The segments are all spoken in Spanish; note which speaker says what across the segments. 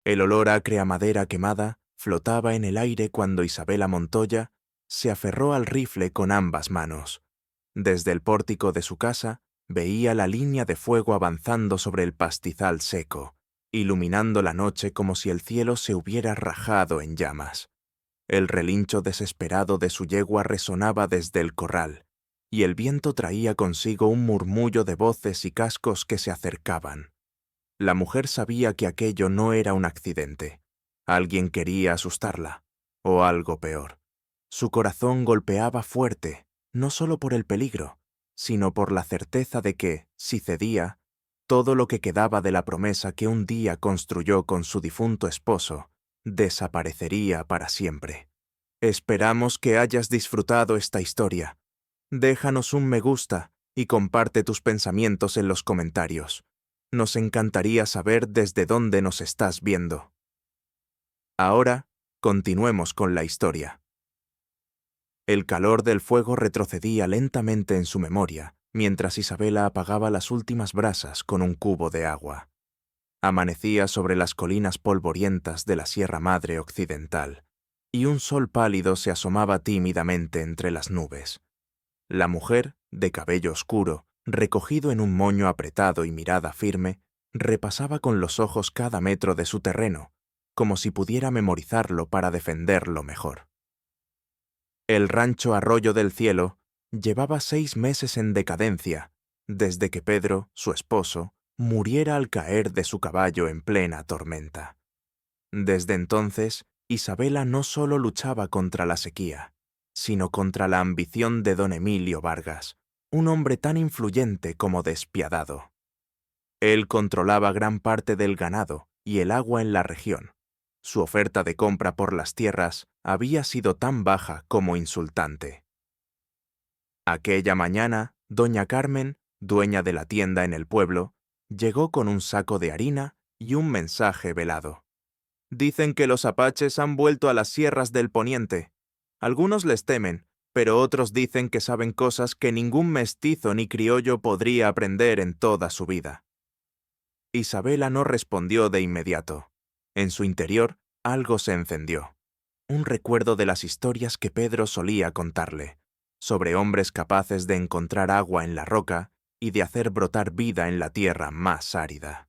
Speaker 1: El olor acre a madera quemada flotaba en el aire cuando Isabela Montoya se aferró al rifle con ambas manos. Desde el pórtico de su casa veía la línea de fuego avanzando sobre el pastizal seco, iluminando la noche como si el cielo se hubiera rajado en llamas. El relincho desesperado de su yegua resonaba desde el corral, y el viento traía consigo un murmullo de voces y cascos que se acercaban. La mujer sabía que aquello no era un accidente. Alguien quería asustarla, o algo peor. Su corazón golpeaba fuerte, no solo por el peligro, sino por la certeza de que, si cedía, todo lo que quedaba de la promesa que un día construyó con su difunto esposo desaparecería para siempre. Esperamos que hayas disfrutado esta historia. Déjanos un me gusta y comparte tus pensamientos en los comentarios. Nos encantaría saber desde dónde nos estás viendo. Ahora, continuemos con la historia. El calor del fuego retrocedía lentamente en su memoria, mientras Isabela apagaba las últimas brasas con un cubo de agua. Amanecía sobre las colinas polvorientas de la Sierra Madre Occidental, y un sol pálido se asomaba tímidamente entre las nubes. La mujer, de cabello oscuro, recogido en un moño apretado y mirada firme, repasaba con los ojos cada metro de su terreno, como si pudiera memorizarlo para defenderlo mejor. El rancho Arroyo del Cielo llevaba 6 meses en decadencia, desde que Pedro, su esposo, muriera al caer de su caballo en plena tormenta. Desde entonces, Isabela no solo luchaba contra la sequía, sino contra la ambición de don Emilio Vargas, un hombre tan influyente como despiadado. Él controlaba gran parte del ganado y el agua en la región. Su oferta de compra por las tierras había sido tan baja como insultante. Aquella mañana, doña Carmen, dueña de la tienda en el pueblo, llegó con un saco de harina y un mensaje velado. Dicen que los apaches han vuelto a las sierras del poniente. Algunos les temen, pero otros dicen que saben cosas que ningún mestizo ni criollo podría aprender en toda su vida. Isabela no respondió de inmediato. En su interior, algo se encendió. Un recuerdo de las historias que Pedro solía contarle, sobre hombres capaces de encontrar agua en la roca y de hacer brotar vida en la tierra más árida.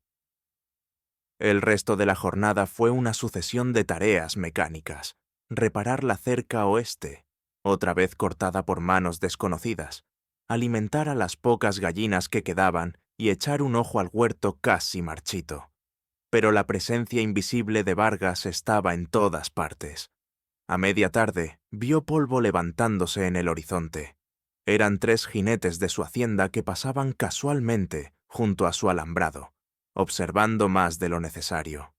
Speaker 1: El resto de la jornada fue una sucesión de tareas mecánicas. Reparar la cerca oeste, otra vez cortada por manos desconocidas, alimentar a las pocas gallinas que quedaban y echar un ojo al huerto casi marchito. Pero la presencia invisible de Vargas estaba en todas partes. A media tarde, vio polvo levantándose en el horizonte. Eran 3 jinetes de su hacienda que pasaban casualmente junto a su alambrado, observando más de lo necesario.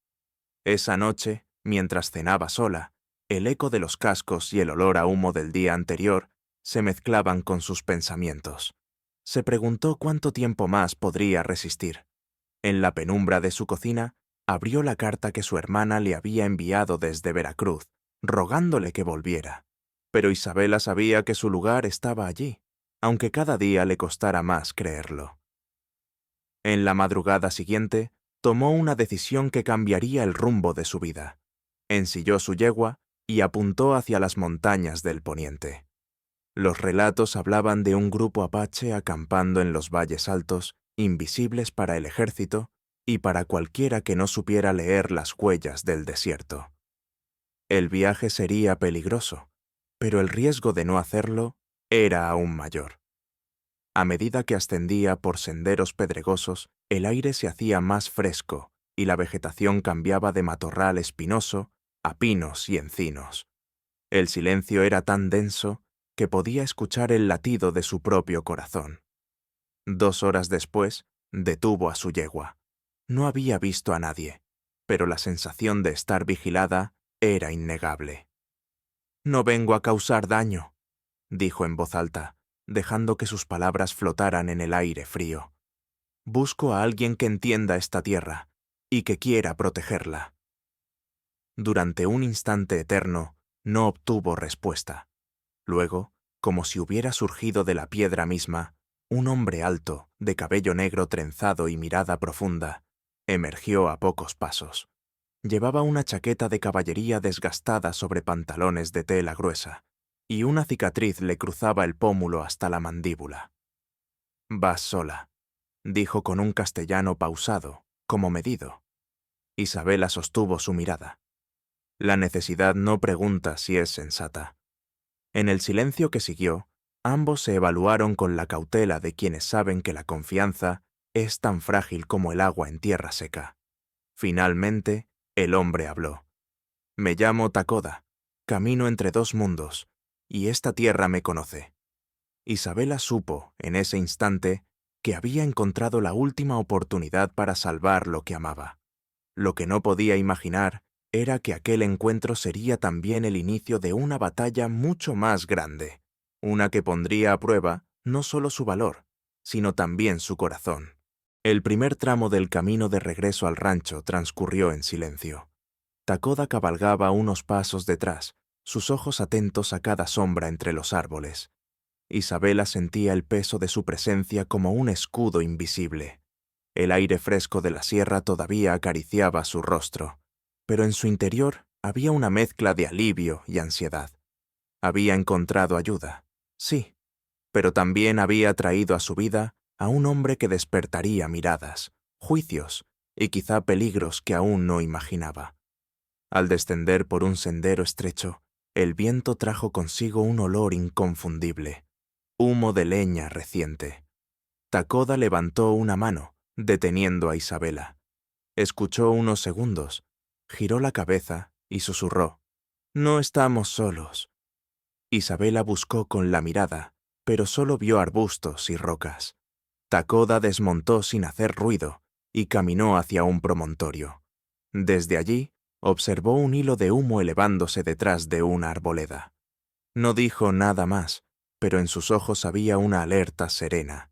Speaker 1: Esa noche, mientras cenaba sola, el eco de los cascos y el olor a humo del día anterior se mezclaban con sus pensamientos. Se preguntó cuánto tiempo más podría resistir. En la penumbra de su cocina, abrió la carta que su hermana le había enviado desde Veracruz, rogándole que volviera. Pero Isabela sabía que su lugar estaba allí, aunque cada día le costara más creerlo. En la madrugada siguiente, tomó una decisión que cambiaría el rumbo de su vida. Ensilló su yegua y apuntó hacia las montañas del poniente. Los relatos hablaban de un grupo apache acampando en los valles altos, invisibles para el ejército y para cualquiera que no supiera leer las huellas del desierto. El viaje sería peligroso, pero el riesgo de no hacerlo era aún mayor. A medida que ascendía por senderos pedregosos, el aire se hacía más fresco y la vegetación cambiaba de matorral espinoso a pinos y encinos. El silencio era tan denso que podía escuchar el latido de su propio corazón. 2 horas después, detuvo a su yegua. No había visto a nadie, pero la sensación de estar vigilada era innegable. «No vengo a causar daño», dijo en voz alta, dejando que sus palabras flotaran en el aire frío. «Busco a alguien que entienda esta tierra y que quiera protegerla». Durante un instante eterno, no obtuvo respuesta. Luego, como si hubiera surgido de la piedra misma, un hombre alto, de cabello negro trenzado y mirada profunda, emergió a pocos pasos. Llevaba una chaqueta de caballería desgastada sobre pantalones de tela gruesa, y una cicatriz le cruzaba el pómulo hasta la mandíbula. «Vas sola», dijo con un castellano pausado, como medido. Isabela sostuvo su mirada. La necesidad no pregunta si es sensata. En el silencio que siguió, ambos se evaluaron con la cautela de quienes saben que la confianza es tan frágil como el agua en tierra seca. Finalmente, el hombre habló. «Me llamo Takoda, camino entre dos mundos, y esta tierra me conoce». Isabela supo, en ese instante, que había encontrado la última oportunidad para salvar lo que amaba. Lo que no podía imaginar era que aquel encuentro sería también el inicio de una batalla mucho más grande, una que pondría a prueba no solo su valor, sino también su corazón. El primer tramo del camino de regreso al rancho transcurrió en silencio. Takoda cabalgaba unos pasos detrás, sus ojos atentos a cada sombra entre los árboles. Isabela sentía el peso de su presencia como un escudo invisible. El aire fresco de la sierra todavía acariciaba su rostro, pero en su interior había una mezcla de alivio y ansiedad. Había encontrado ayuda, sí, pero también había traído a su vida a un hombre que despertaría miradas, juicios y quizá peligros que aún no imaginaba. Al descender por un sendero estrecho, el viento trajo consigo un olor inconfundible, humo de leña reciente. Takoda levantó una mano, deteniendo a Isabela. Escuchó unos segundos, giró la cabeza y susurró: «No estamos solos». Isabela buscó con la mirada, pero solo vio arbustos y rocas. Takoda desmontó sin hacer ruido y caminó hacia un promontorio. Desde allí, observó un hilo de humo elevándose detrás de una arboleda. No dijo nada más, pero en sus ojos había una alerta serena.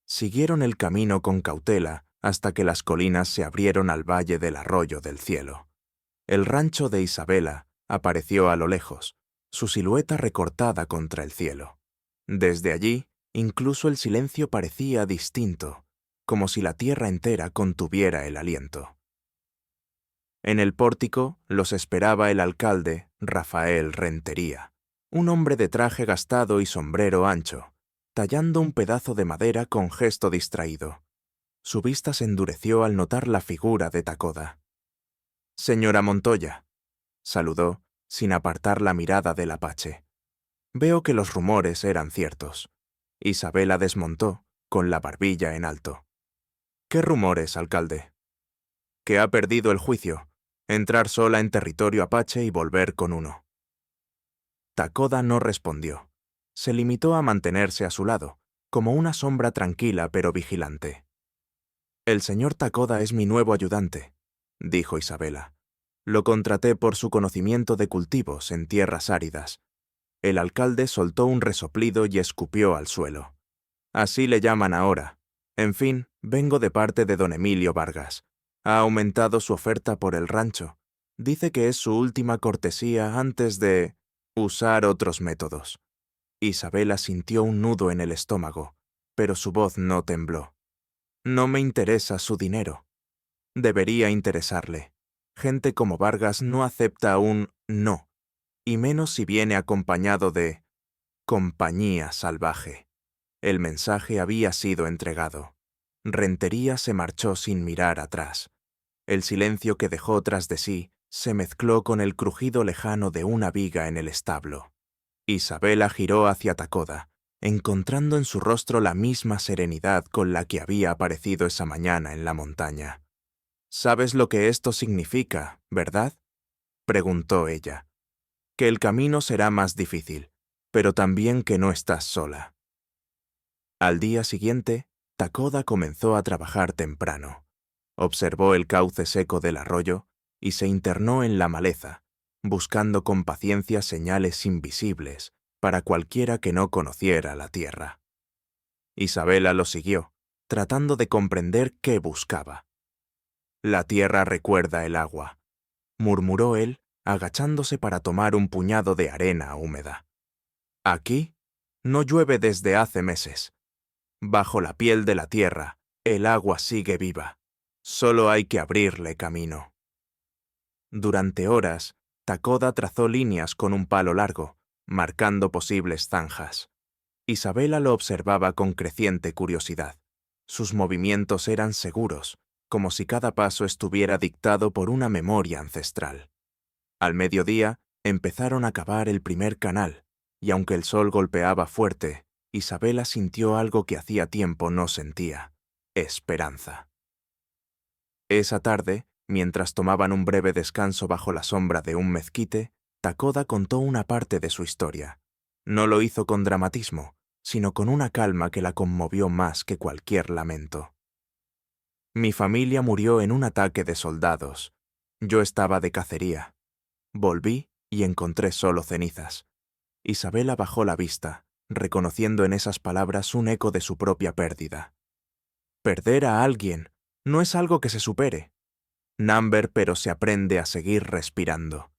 Speaker 1: Siguieron el camino con cautela hasta que las colinas se abrieron al valle del arroyo del cielo. El rancho de Isabela apareció a lo lejos, su silueta recortada contra el cielo. Desde allí, incluso el silencio parecía distinto, como si la tierra entera contuviera el aliento. En el pórtico los esperaba el alcalde, Rafael Rentería, un hombre de traje gastado y sombrero ancho, tallando un pedazo de madera con gesto distraído. Su vista se endureció al notar la figura de Takoda. «Señora Montoya», saludó, sin apartar la mirada del apache. «Veo que los rumores eran ciertos». Isabela desmontó, con la barbilla en alto. «¿Qué rumores, alcalde?» «Que ha perdido el juicio, entrar sola en territorio apache y volver con uno». Takoda no respondió. Se limitó a mantenerse a su lado, como una sombra tranquila pero vigilante. «El señor Takoda es mi nuevo ayudante», dijo Isabela. «Lo contraté por su conocimiento de cultivos en tierras áridas». El alcalde soltó un resoplido y escupió al suelo. «Así le llaman ahora. En fin, vengo de parte de don Emilio Vargas. Ha aumentado su oferta por el rancho. Dice que es su última cortesía antes de usar otros métodos». Isabela sintió un nudo en el estómago, pero su voz no tembló. «No me interesa su dinero». Debería interesarle. Gente como Vargas no acepta un no, y menos si viene acompañado de compañía salvaje. El mensaje había sido entregado. Rentería se marchó sin mirar atrás. El silencio que dejó tras de sí se mezcló con el crujido lejano de una viga en el establo. Isabela giró hacia Takoda, encontrando en su rostro la misma serenidad con la que había aparecido esa mañana en la montaña. «Sabes lo que esto significa, ¿verdad?», preguntó ella. «Que el camino será más difícil, pero también que no estás sola». Al día siguiente, Takoda comenzó a trabajar temprano. Observó el cauce seco del arroyo y se internó en la maleza, buscando con paciencia señales invisibles para cualquiera que no conociera la tierra. Isabela lo siguió, tratando de comprender qué buscaba. «La tierra recuerda el agua», murmuró él, agachándose para tomar un puñado de arena húmeda. «Aquí no llueve desde hace meses. Bajo la piel de la tierra, el agua sigue viva. Solo hay que abrirle camino». Durante horas, Takoda trazó líneas con un palo largo, marcando posibles zanjas. Isabela lo observaba con creciente curiosidad. Sus movimientos eran seguros, como si cada paso estuviera dictado por una memoria ancestral. Al mediodía, empezaron a cavar el primer canal, y aunque el sol golpeaba fuerte, Isabela sintió algo que hacía tiempo no sentía: esperanza. Esa tarde, mientras tomaban un breve descanso bajo la sombra de un mezquite, Takoda contó una parte de su historia. No lo hizo con dramatismo, sino con una calma que la conmovió más que cualquier lamento. Mi familia murió en un ataque de soldados. Yo estaba de cacería. Volví y encontré solo cenizas. Isabela bajó la vista, reconociendo en esas palabras un eco de su propia pérdida. Perder a alguien no es algo que se supere. Number, pero se aprende a seguir respirando.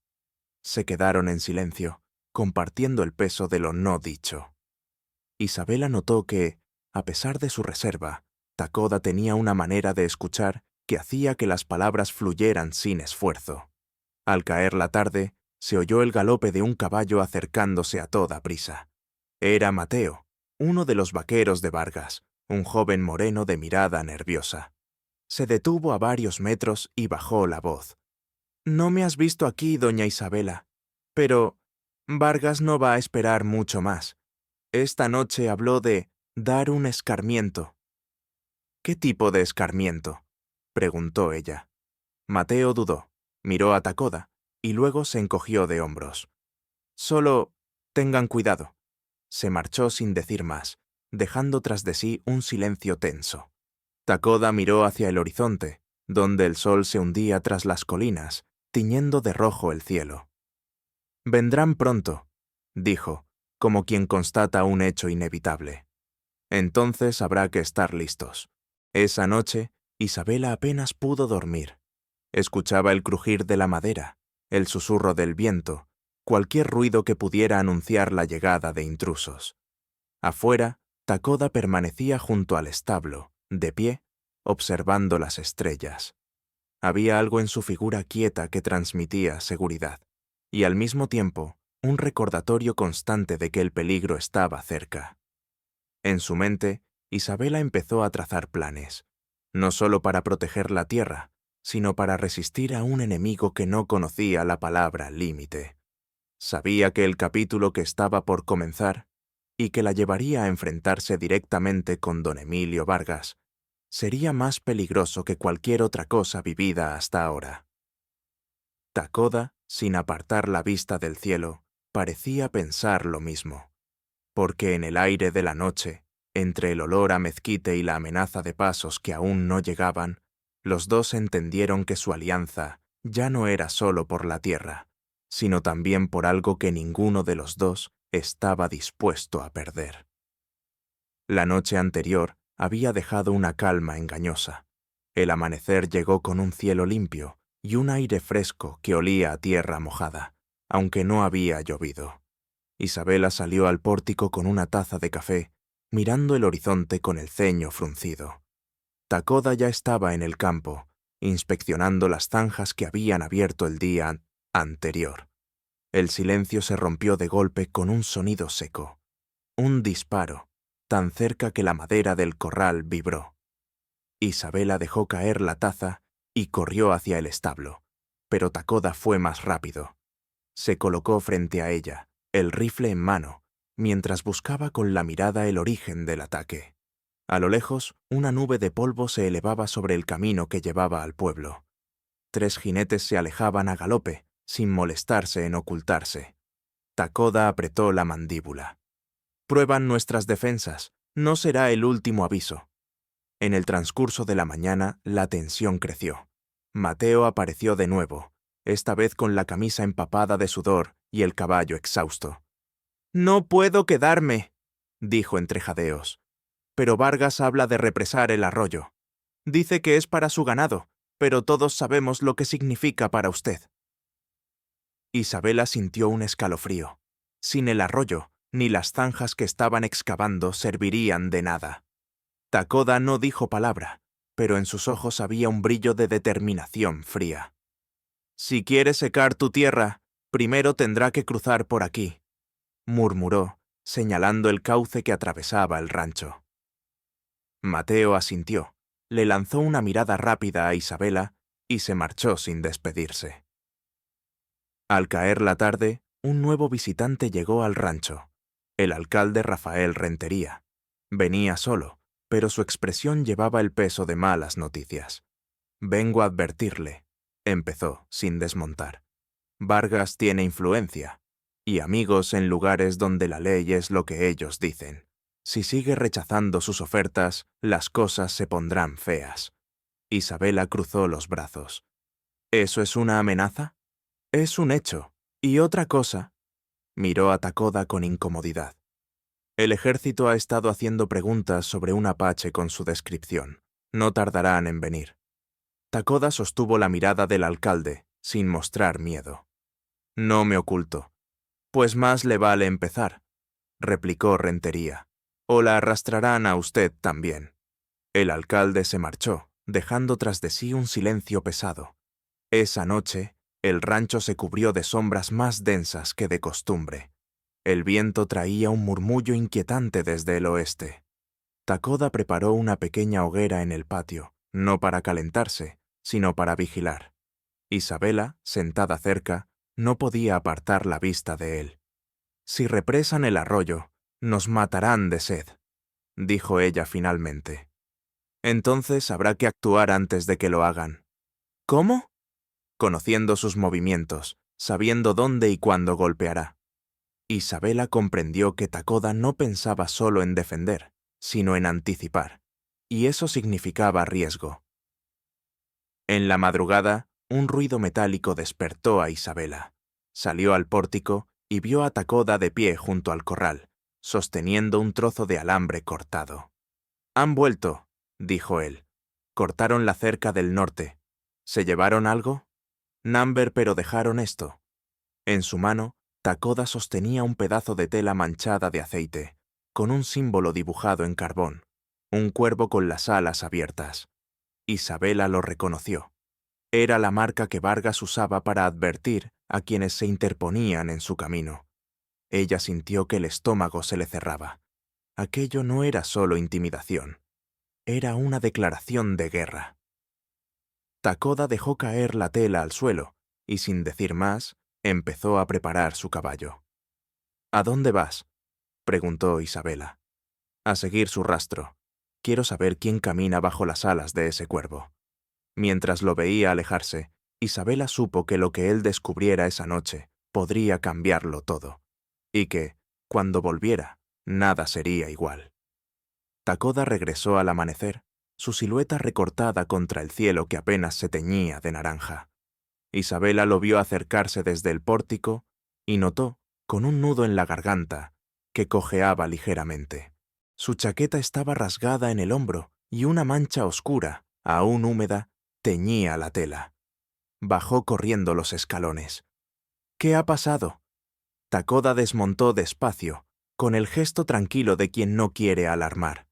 Speaker 1: Se quedaron en silencio, compartiendo el peso de lo no dicho. Isabela notó que, a pesar de su reserva, Takoda tenía una manera de escuchar que hacía que las palabras fluyeran sin esfuerzo. Al caer la tarde, se oyó el galope de un caballo acercándose a toda prisa. Era Mateo, uno de los vaqueros de Vargas, un joven moreno de mirada nerviosa. Se detuvo a varios metros y bajó la voz. «No me has visto aquí, doña Isabela, pero Vargas no va a esperar mucho más. Esta noche habló de dar un escarmiento». «¿Qué tipo de escarmiento?», preguntó ella. Mateo dudó, miró a Takoda y luego se encogió de hombros. «Solo tengan cuidado». Se marchó sin decir más, dejando tras de sí un silencio tenso. Takoda miró hacia el horizonte, donde el sol se hundía tras las colinas, tiñendo de rojo el cielo. «Vendrán pronto», dijo, como quien constata un hecho inevitable. Entonces habrá que estar listos. Esa noche, Isabela apenas pudo dormir. Escuchaba el crujir de la madera, el susurro del viento, cualquier ruido que pudiera anunciar la llegada de intrusos. Afuera, Takoda permanecía junto al establo, de pie, observando las estrellas. Había algo en su figura quieta que transmitía seguridad, y al mismo tiempo un recordatorio constante de que el peligro estaba cerca. En su mente, Isabela empezó a trazar planes, no solo para proteger la tierra, sino para resistir a un enemigo que no conocía la palabra límite. Sabía que el capítulo que estaba por comenzar, y que la llevaría a enfrentarse directamente con don Emilio Vargas, sería más peligroso que cualquier otra cosa vivida hasta ahora. Takoda, sin apartar la vista del cielo, parecía pensar lo mismo, porque en el aire de la noche, entre el olor a mezquite y la amenaza de pasos que aún no llegaban, los dos entendieron que su alianza ya no era solo por la tierra, sino también por algo que ninguno de los dos estaba dispuesto a perder. La noche anterior había dejado una calma engañosa. El amanecer llegó con un cielo limpio y un aire fresco que olía a tierra mojada, aunque no había llovido. Isabela salió al pórtico con una taza de café, mirando el horizonte con el ceño fruncido. Takoda ya estaba en el campo, inspeccionando las zanjas que habían abierto el día anterior. El silencio se rompió de golpe con un sonido seco. Un disparo, tan cerca que la madera del corral vibró. Isabela dejó caer la taza y corrió hacia el establo, pero Takoda fue más rápido. Se colocó frente a ella, el rifle en mano, mientras buscaba con la mirada el origen del ataque. A lo lejos, una nube de polvo se elevaba sobre el camino que llevaba al pueblo. 3 jinetes se alejaban a galope, sin molestarse en ocultarse. Takoda apretó la mandíbula. «Prueban nuestras defensas. No será el último aviso». En el transcurso de la mañana, la tensión creció. Mateo apareció de nuevo, esta vez con la camisa empapada de sudor y el caballo exhausto. «No puedo quedarme», dijo entre jadeos. «Pero Vargas habla de represar el arroyo. Dice que es para su ganado, pero todos sabemos lo que significa para usted». Isabela sintió un escalofrío. Sin el arroyo, ni las zanjas que estaban excavando servirían de nada. Takoda no dijo palabra, pero en sus ojos había un brillo de determinación fría. Si quiere secar tu tierra, primero tendrá que cruzar por aquí, murmuró, señalando el cauce que atravesaba el rancho. Mateo asintió, le lanzó una mirada rápida a Isabela y se marchó sin despedirse. Al caer la tarde, un nuevo visitante llegó al rancho, el alcalde Rafael Rentería. Venía solo, pero su expresión llevaba el peso de malas noticias. Vengo a advertirle, empezó, sin desmontar. Vargas tiene influencia y amigos en lugares donde la ley es lo que ellos dicen. Si sigue rechazando sus ofertas, las cosas se pondrán feas. Isabela cruzó los brazos. ¿Eso es una amenaza? Es un hecho. Y otra cosa. Miró a Takoda con incomodidad. El ejército ha estado haciendo preguntas sobre un apache con su descripción. No tardarán en venir. Takoda sostuvo la mirada del alcalde, sin mostrar miedo. No me oculto. Pues más le vale empezar, replicó Rentería. O la arrastrarán a usted también. El alcalde se marchó, dejando tras de sí un silencio pesado. Esa noche, el rancho se cubrió de sombras más densas que de costumbre. El viento traía un murmullo inquietante desde el oeste. Takoda preparó una pequeña hoguera en el patio, no para calentarse, sino para vigilar. Isabela, sentada cerca, no podía apartar la vista de él. Si represan el arroyo, nos matarán de sed, dijo ella finalmente. Entonces habrá que actuar antes de que lo hagan. ¿Cómo? Conociendo sus movimientos, sabiendo dónde y cuándo golpeará. Isabela comprendió que Takoda no pensaba solo en defender, sino en anticipar, y eso significaba riesgo. En la madrugada, un ruido metálico despertó a Isabela. Salió al pórtico y vio a Takoda de pie junto al corral, sosteniendo un trozo de alambre cortado. «Han vuelto», dijo él. «Cortaron la cerca del norte. ¿Se llevaron algo?» «Namber, pero dejaron esto». En su mano, Takoda sostenía un pedazo de tela manchada de aceite, con un símbolo dibujado en carbón, un cuervo con las alas abiertas. Isabela lo reconoció. Era la marca que Vargas usaba para advertir a quienes se interponían en su camino. Ella sintió que el estómago se le cerraba. Aquello no era solo intimidación. Era una declaración de guerra. Takoda dejó caer la tela al suelo y, sin decir más, empezó a preparar su caballo. «¿A dónde vas?», preguntó Isabela. «A seguir su rastro. Quiero saber quién camina bajo las alas de ese cuervo». Mientras lo veía alejarse, Isabela supo que lo que él descubriera esa noche podría cambiarlo todo, y que, cuando volviera, nada sería igual. Takoda regresó al amanecer, su silueta recortada contra el cielo que apenas se teñía de naranja. Isabela lo vio acercarse desde el pórtico y notó, con un nudo en la garganta, que cojeaba ligeramente. Su chaqueta estaba rasgada en el hombro y una mancha oscura, aún húmeda, teñía la tela. Bajó corriendo los escalones. «¿Qué ha pasado?». Takoda desmontó despacio, con el gesto tranquilo de quien no quiere alarmar.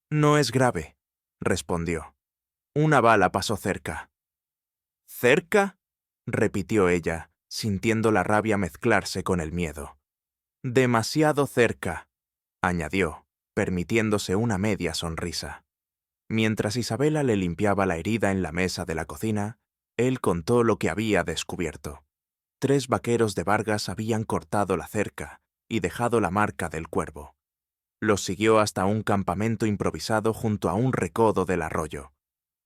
Speaker 1: «No es grave», respondió. «Una bala pasó cerca». «¿Cerca?», repitió ella, sintiendo la rabia mezclarse con el miedo. «Demasiado cerca», añadió, permitiéndose una media sonrisa. Mientras Isabela le limpiaba la herida en la mesa de la cocina, él contó lo que había descubierto. 3 vaqueros de Vargas habían cortado la cerca y dejado la marca del cuervo. Los siguió hasta un campamento improvisado junto a un recodo del arroyo.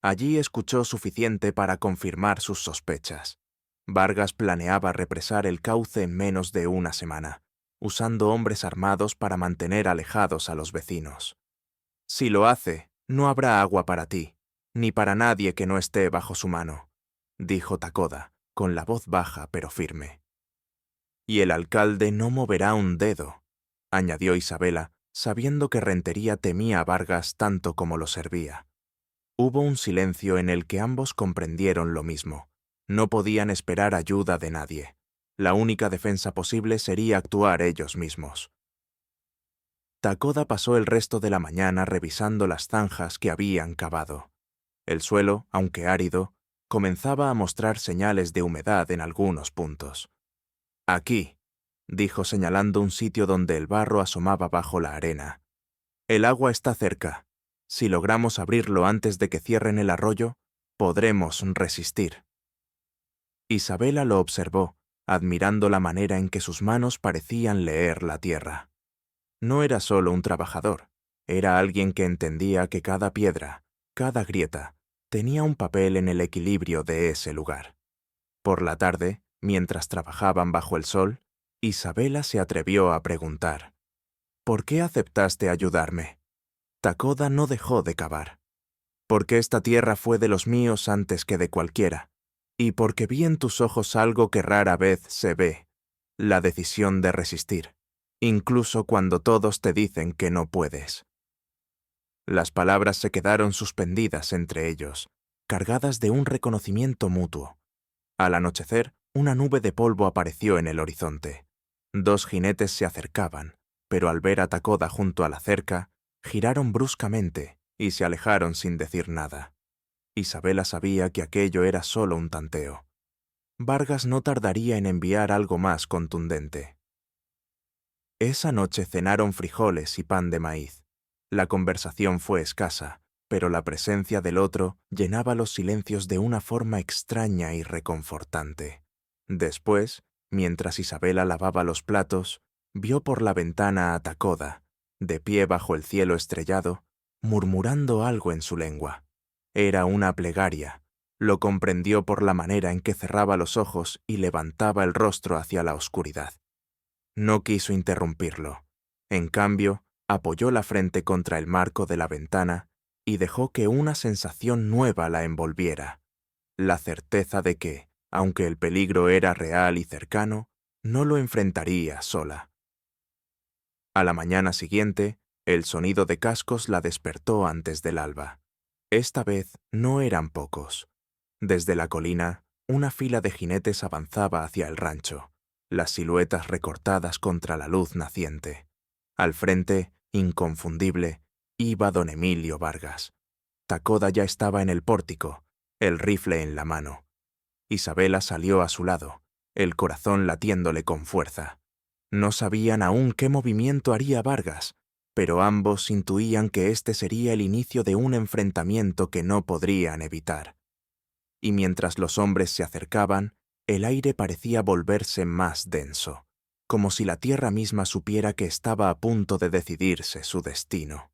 Speaker 1: Allí escuchó suficiente para confirmar sus sospechas. Vargas planeaba represar el cauce en menos de una semana, usando hombres armados para mantener alejados a los vecinos. «Si lo hace, no habrá agua para ti, ni para nadie que no esté bajo su mano», dijo Takoda, con la voz baja pero firme. «Y el alcalde no moverá un dedo», añadió Isabela, sabiendo que Rentería temía a Vargas tanto como lo servía. Hubo un silencio en el que ambos comprendieron lo mismo. No podían esperar ayuda de nadie. La única defensa posible sería actuar ellos mismos. Takoda pasó el resto de la mañana revisando las zanjas que habían cavado. El suelo, aunque árido, comenzaba a mostrar señales de humedad en algunos puntos. «Aquí», dijo señalando un sitio donde el barro asomaba bajo la arena. «El agua está cerca. Si logramos abrirlo antes de que cierren el arroyo, podremos resistir». Isabela lo observó, admirando la manera en que sus manos parecían leer la tierra. No era solo un trabajador, era alguien que entendía que cada piedra, cada grieta, tenía un papel en el equilibrio de ese lugar. Por la tarde, mientras trabajaban bajo el sol, Isabela se atrevió a preguntar: «¿Por qué aceptaste ayudarme?» Takoda no dejó de cavar. «Porque esta tierra fue de los míos antes que de cualquiera, y porque vi en tus ojos algo que rara vez se ve, la decisión de resistir, incluso cuando todos te dicen que no puedes». Las palabras se quedaron suspendidas entre ellos, cargadas de un reconocimiento mutuo. Al anochecer, una nube de polvo apareció en el horizonte. 2 jinetes se acercaban, pero al ver a Takoda junto a la cerca, giraron bruscamente y se alejaron sin decir nada. Isabela sabía que aquello era solo un tanteo. Vargas no tardaría en enviar algo más contundente. Esa noche cenaron frijoles y pan de maíz. La conversación fue escasa, pero la presencia del otro llenaba los silencios de una forma extraña y reconfortante. Después, mientras Isabela lavaba los platos, vio por la ventana a Takoda, de pie bajo el cielo estrellado, murmurando algo en su lengua. Era una plegaria. Lo comprendió por la manera en que cerraba los ojos y levantaba el rostro hacia la oscuridad. No quiso interrumpirlo. En cambio, apoyó la frente contra el marco de la ventana y dejó que una sensación nueva la envolviera, la certeza de que, aunque el peligro era real y cercano, no lo enfrentaría sola. A la mañana siguiente, el sonido de cascos la despertó antes del alba. Esta vez no eran pocos. Desde la colina, una fila de jinetes avanzaba hacia el rancho, las siluetas recortadas contra la luz naciente. Al frente, inconfundible, iba don Emilio Vargas. Takoda ya estaba en el pórtico, el rifle en la mano. Isabela salió a su lado, el corazón latiéndole con fuerza. No sabían aún qué movimiento haría Vargas, pero ambos intuían que este sería el inicio de un enfrentamiento que no podrían evitar. Y mientras los hombres se acercaban, el aire parecía volverse más denso, como si la tierra misma supiera que estaba a punto de decidirse su destino.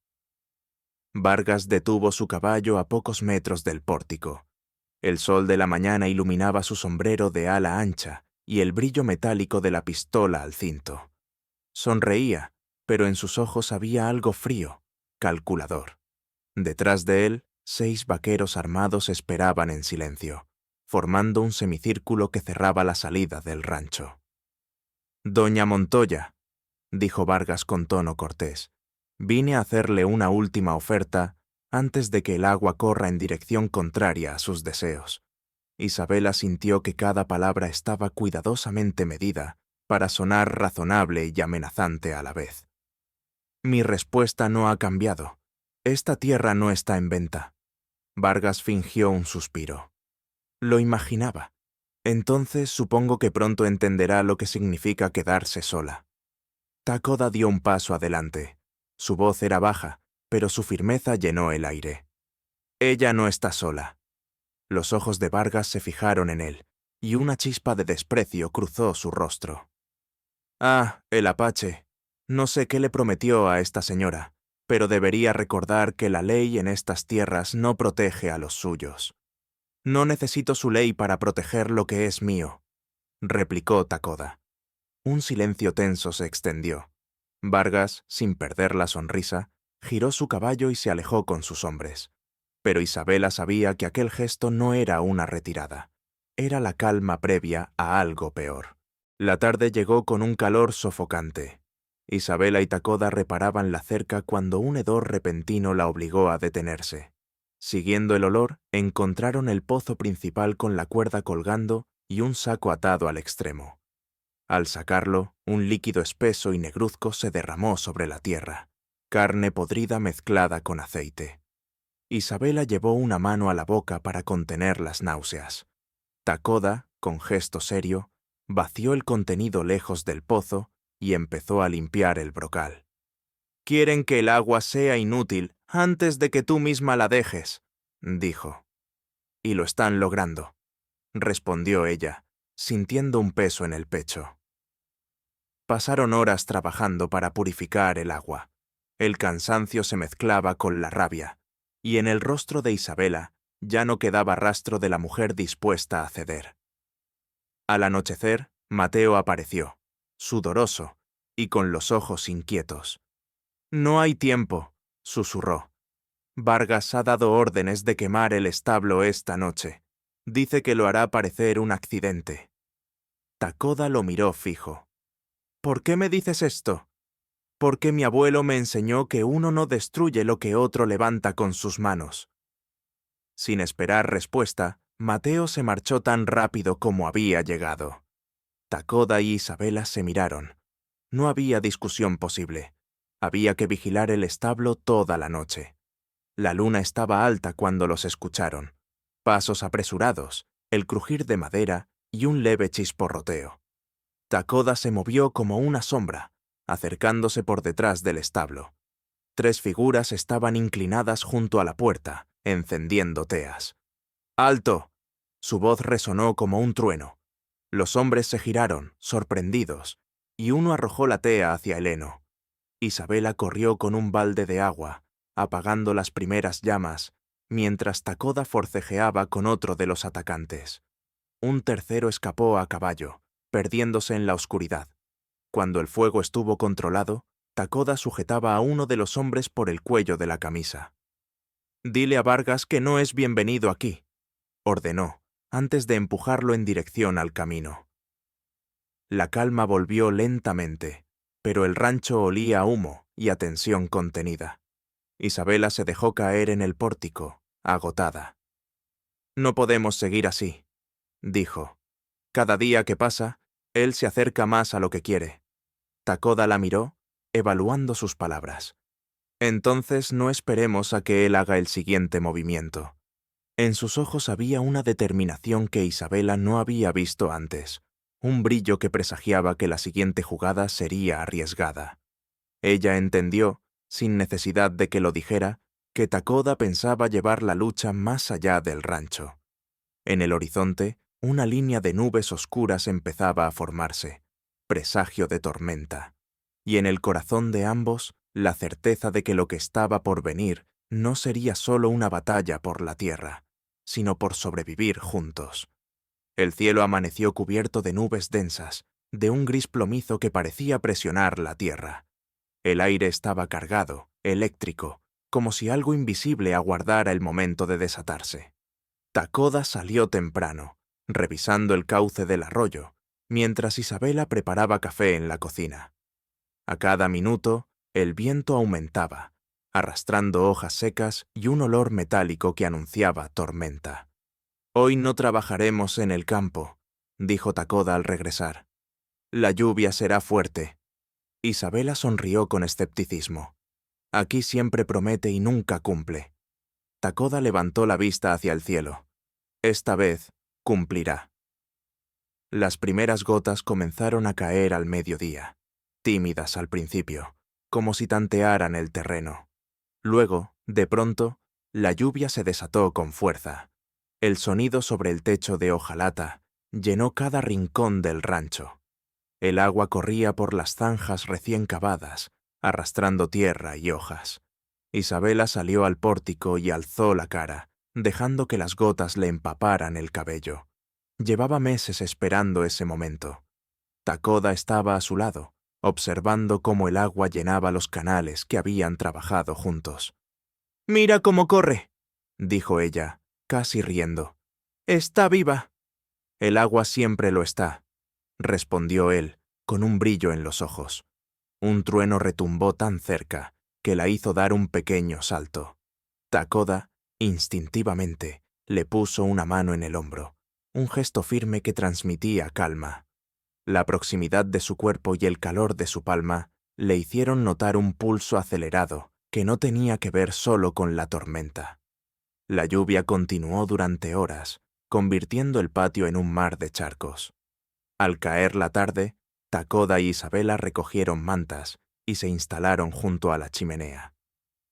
Speaker 1: Vargas detuvo su caballo a pocos metros del pórtico. El sol de la mañana iluminaba su sombrero de ala ancha y el brillo metálico de la pistola al cinto. Sonreía, pero en sus ojos había algo frío, calculador. Detrás de él, 6 vaqueros armados esperaban en silencio, formando un semicírculo que cerraba la salida del rancho. «Doña Montoya», dijo Vargas con tono cortés, «vine a hacerle una última oferta antes de que el agua corra en dirección contraria a sus deseos». Isabela sintió que cada palabra estaba cuidadosamente medida para sonar razonable y amenazante a la vez. «Mi respuesta no ha cambiado. Esta tierra no está en venta». Vargas fingió un suspiro. «Lo imaginaba. Entonces supongo que pronto entenderá lo que significa quedarse sola». Takoda dio un paso adelante. Su voz era baja, pero su firmeza llenó el aire. «Ella no está sola». Los ojos de Vargas se fijaron en él, y una chispa de desprecio cruzó su rostro. «Ah, el apache. No sé qué le prometió a esta señora, pero debería recordar que la ley en estas tierras no protege a los suyos». «No necesito su ley para proteger lo que es mío», replicó Takoda. Un silencio tenso se extendió. Vargas, sin perder la sonrisa, giró su caballo y se alejó con sus hombres. Pero Isabela sabía que aquel gesto no era una retirada. Era la calma previa a algo peor. La tarde llegó con un calor sofocante. Isabela y Takoda reparaban la cerca cuando un hedor repentino la obligó a detenerse. Siguiendo el olor, encontraron el pozo principal con la cuerda colgando y un saco atado al extremo. Al sacarlo, un líquido espeso y negruzco se derramó sobre la tierra, carne podrida mezclada con aceite. Isabela llevó una mano a la boca para contener las náuseas. Takoda, con gesto serio, vació el contenido lejos del pozo y empezó a limpiar el brocal. «Quieren que el agua sea inútil antes de que tú misma la dejes», dijo. «Y lo están logrando», respondió ella, sintiendo un peso en el pecho. Pasaron horas trabajando para purificar el agua. El cansancio se mezclaba con la rabia, y en el rostro de Isabela ya no quedaba rastro de la mujer dispuesta a ceder. Al anochecer, Mateo apareció, sudoroso y con los ojos inquietos. «No hay tiempo», susurró. «Vargas ha dado órdenes de quemar el establo esta noche. Dice que lo hará parecer un accidente». Takoda lo miró fijo. «¿Por qué me dices esto?» «Porque mi abuelo me enseñó que uno no destruye lo que otro levanta con sus manos». Sin esperar respuesta, Mateo se marchó tan rápido como había llegado. Takoda y Isabela se miraron. No había discusión posible. Había que vigilar el establo toda la noche. La luna estaba alta cuando los escucharon. Pasos apresurados, el crujir de madera y un leve chisporroteo. Takoda se movió como una sombra, acercándose por detrás del establo. 3 figuras estaban inclinadas junto a la puerta, encendiendo teas. «¡Alto!». Su voz resonó como un trueno. Los hombres se giraron, sorprendidos, y uno arrojó la tea hacia el heno. Isabela corrió con un balde de agua, apagando las primeras llamas, mientras Takoda forcejeaba con otro de los atacantes. Un tercero escapó a caballo, perdiéndose en la oscuridad. Cuando el fuego estuvo controlado, Takoda sujetaba a uno de los hombres por el cuello de la camisa. «Dile a Vargas que no es bienvenido aquí», ordenó, antes de empujarlo en dirección al camino. La calma volvió lentamente, pero el rancho olía a humo y a tensión contenida. Isabela se dejó caer en el pórtico, agotada. «No podemos seguir así», dijo. «Cada día que pasa, él se acerca más a lo que quiere». Takoda la miró, evaluando sus palabras. «Entonces no esperemos a que él haga el siguiente movimiento». En sus ojos había una determinación que Isabela no había visto antes, un brillo que presagiaba que la siguiente jugada sería arriesgada. Ella entendió, sin necesidad de que lo dijera, que Takoda pensaba llevar la lucha más allá del rancho. En el horizonte, una línea de nubes oscuras empezaba a formarse, presagio de tormenta, y en el corazón de ambos, la certeza de que lo que estaba por venir no sería solo una batalla por la tierra, sino por sobrevivir juntos. El cielo amaneció cubierto de nubes densas, de un gris plomizo que parecía presionar la tierra. El aire estaba cargado, eléctrico, como si algo invisible aguardara el momento de desatarse. Takoda salió temprano, revisando el cauce del arroyo, mientras Isabela preparaba café en la cocina. A cada minuto, el viento aumentaba, arrastrando hojas secas y un olor metálico que anunciaba tormenta. «Hoy no trabajaremos en el campo», dijo Takoda al regresar. «La lluvia será fuerte». Isabela sonrió con escepticismo. «Aquí siempre promete y nunca cumple». Takoda levantó la vista hacia el cielo. «Esta vez, cumplirá». Las primeras gotas comenzaron a caer al mediodía, tímidas al principio, como si tantearan el terreno. Luego, de pronto, la lluvia se desató con fuerza. El sonido sobre el techo de hojalata llenó cada rincón del rancho. El agua corría por las zanjas recién cavadas, arrastrando tierra y hojas. Isabela salió al pórtico y alzó la cara, dejando que las gotas le empaparan el cabello. Llevaba meses esperando ese momento. Takoda estaba a su lado, observando cómo el agua llenaba los canales que habían trabajado juntos. «Mira cómo corre», dijo ella, casi riendo. «Está viva». «El agua siempre lo está», respondió él, con un brillo en los ojos. Un trueno retumbó tan cerca que la hizo dar un pequeño salto. Takoda, instintivamente, le puso una mano en el hombro, un gesto firme que transmitía calma. La proximidad de su cuerpo y el calor de su palma le hicieron notar un pulso acelerado que no tenía que ver solo con la tormenta. La lluvia continuó durante horas, convirtiendo el patio en un mar de charcos. Al caer la tarde, Takoda y Isabela recogieron mantas y se instalaron junto a la chimenea.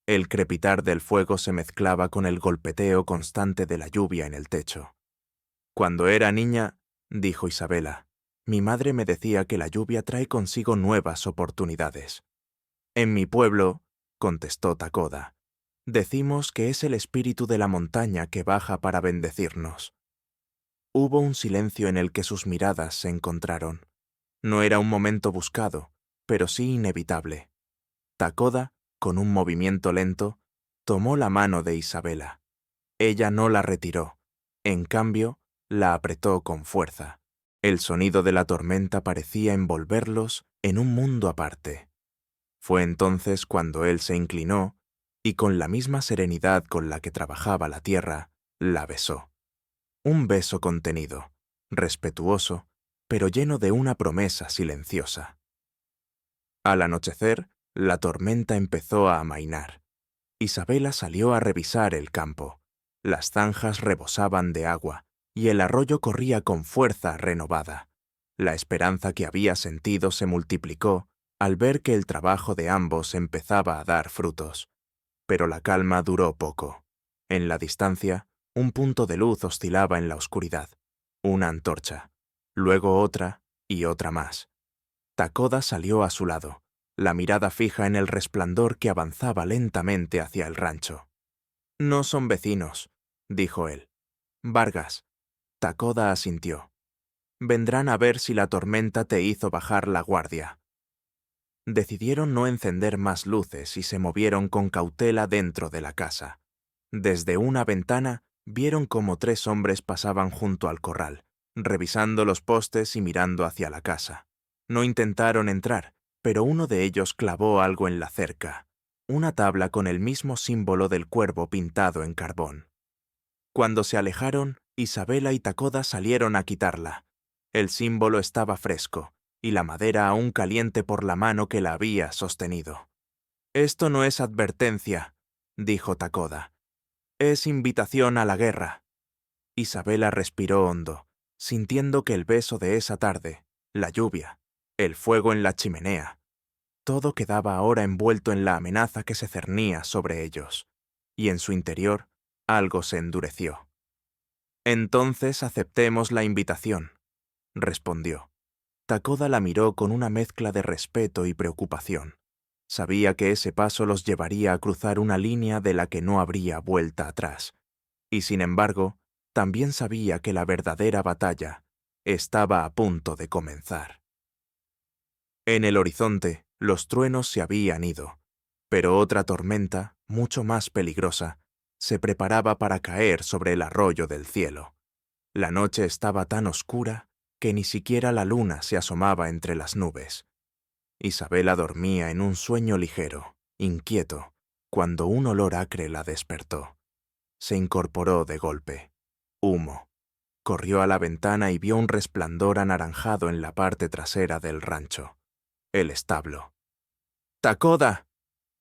Speaker 1: El crepitar del fuego se mezclaba con el golpeteo constante de la lluvia en el techo. Cuando era niña, dijo Isabela, mi madre me decía que la lluvia trae consigo nuevas oportunidades. En mi pueblo, contestó Takoda, decimos que es el espíritu de la montaña que baja para bendecirnos. Hubo un silencio en el que sus miradas se encontraron. No era un momento buscado, pero sí inevitable. Takoda, con un movimiento lento, tomó la mano de Isabela. Ella no la retiró. En cambio, la apretó con fuerza. El sonido de la tormenta parecía envolverlos en un mundo aparte. Fue entonces cuando él se inclinó y con la misma serenidad con la que trabajaba la tierra, la besó. Un beso contenido, respetuoso, pero lleno de una promesa silenciosa. Al anochecer, la tormenta empezó a amainar. Isabela salió a revisar el campo. Las zanjas rebosaban de agua y el arroyo corría con fuerza renovada. La esperanza que había sentido se multiplicó al ver que el trabajo de ambos empezaba a dar frutos. Pero la calma duró poco. En la distancia, un punto de luz oscilaba en la oscuridad. Una antorcha, luego otra y otra más. Takoda salió a su lado, la mirada fija en el resplandor que avanzaba lentamente hacia el rancho. «No son vecinos», dijo él. «Vargas». Takoda asintió. «Vendrán a ver si la tormenta te hizo bajar la guardia». Decidieron no encender más luces y se movieron con cautela dentro de la casa. Desde una ventana vieron cómo 3 hombres pasaban junto al corral, revisando los postes y mirando hacia la casa. No intentaron entrar, pero uno de ellos clavó algo en la cerca, una tabla con el mismo símbolo del cuervo pintado en carbón. Cuando se alejaron, Isabela y Takoda salieron a quitarla. El símbolo estaba fresco, y la madera aún caliente por la mano que la había sostenido. «Esto no es advertencia», dijo Takoda. «Es invitación a la guerra». Isabela respiró hondo, sintiendo que el beso de esa tarde, la lluvia, el fuego en la chimenea, todo quedaba ahora envuelto en la amenaza que se cernía sobre ellos, y en su interior algo se endureció. «Entonces aceptemos la invitación», respondió. Takoda la miró con una mezcla de respeto y preocupación. Sabía que ese paso los llevaría a cruzar una línea de la que no habría vuelta atrás. Y sin embargo, también sabía que la verdadera batalla estaba a punto de comenzar. En el horizonte, los truenos se habían ido, pero otra tormenta, mucho más peligrosa, se preparaba para caer sobre el arroyo del cielo. La noche estaba tan oscura que ni siquiera la luna se asomaba entre las nubes. Isabela dormía en un sueño ligero, inquieto, cuando un olor acre la despertó. Se incorporó de golpe. Humo. Corrió a la ventana y vio un resplandor anaranjado en la parte trasera del rancho. El establo. «¡Takoda!»,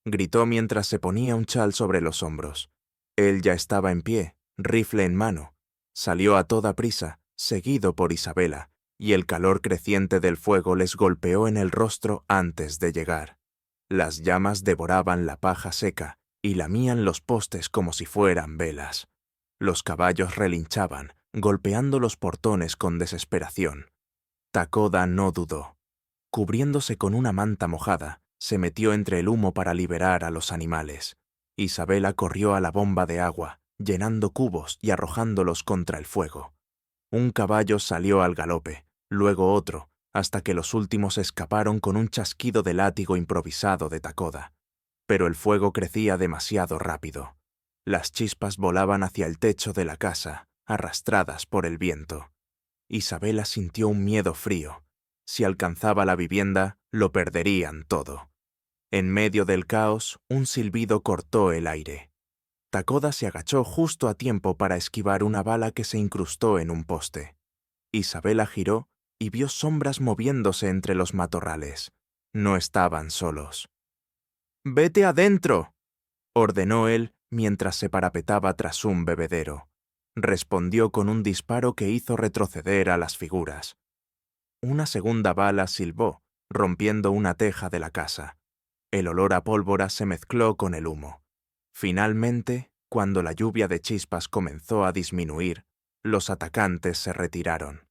Speaker 1: gritó mientras se ponía un chal sobre los hombros. Él ya estaba en pie, rifle en mano. Salió a toda prisa, seguido por Isabela, y el calor creciente del fuego les golpeó en el rostro antes de llegar. Las llamas devoraban la paja seca y lamían los postes como si fueran velas. Los caballos relinchaban, golpeando los portones con desesperación. Takoda no dudó. Cubriéndose con una manta mojada, se metió entre el humo para liberar a los animales. Isabela corrió a la bomba de agua, llenando cubos y arrojándolos contra el fuego. Un caballo salió al galope, luego otro, hasta que los últimos escaparon con un chasquido de látigo improvisado de Takoda. Pero el fuego crecía demasiado rápido. Las chispas volaban hacia el techo de la casa, arrastradas por el viento. Isabela sintió un miedo frío. Si alcanzaba la vivienda, lo perderían todo. En medio del caos, un silbido cortó el aire. Takoda se agachó justo a tiempo para esquivar una bala que se incrustó en un poste. Isabela giró y vio sombras moviéndose entre los matorrales. No estaban solos. «¡Vete adentro!», ordenó él mientras se parapetaba tras un bebedero. Respondió con un disparo que hizo retroceder a las figuras. Una segunda bala silbó, rompiendo una teja de la casa. El olor a pólvora se mezcló con el humo. Finalmente, cuando la lluvia de chispas comenzó a disminuir, los atacantes se retiraron.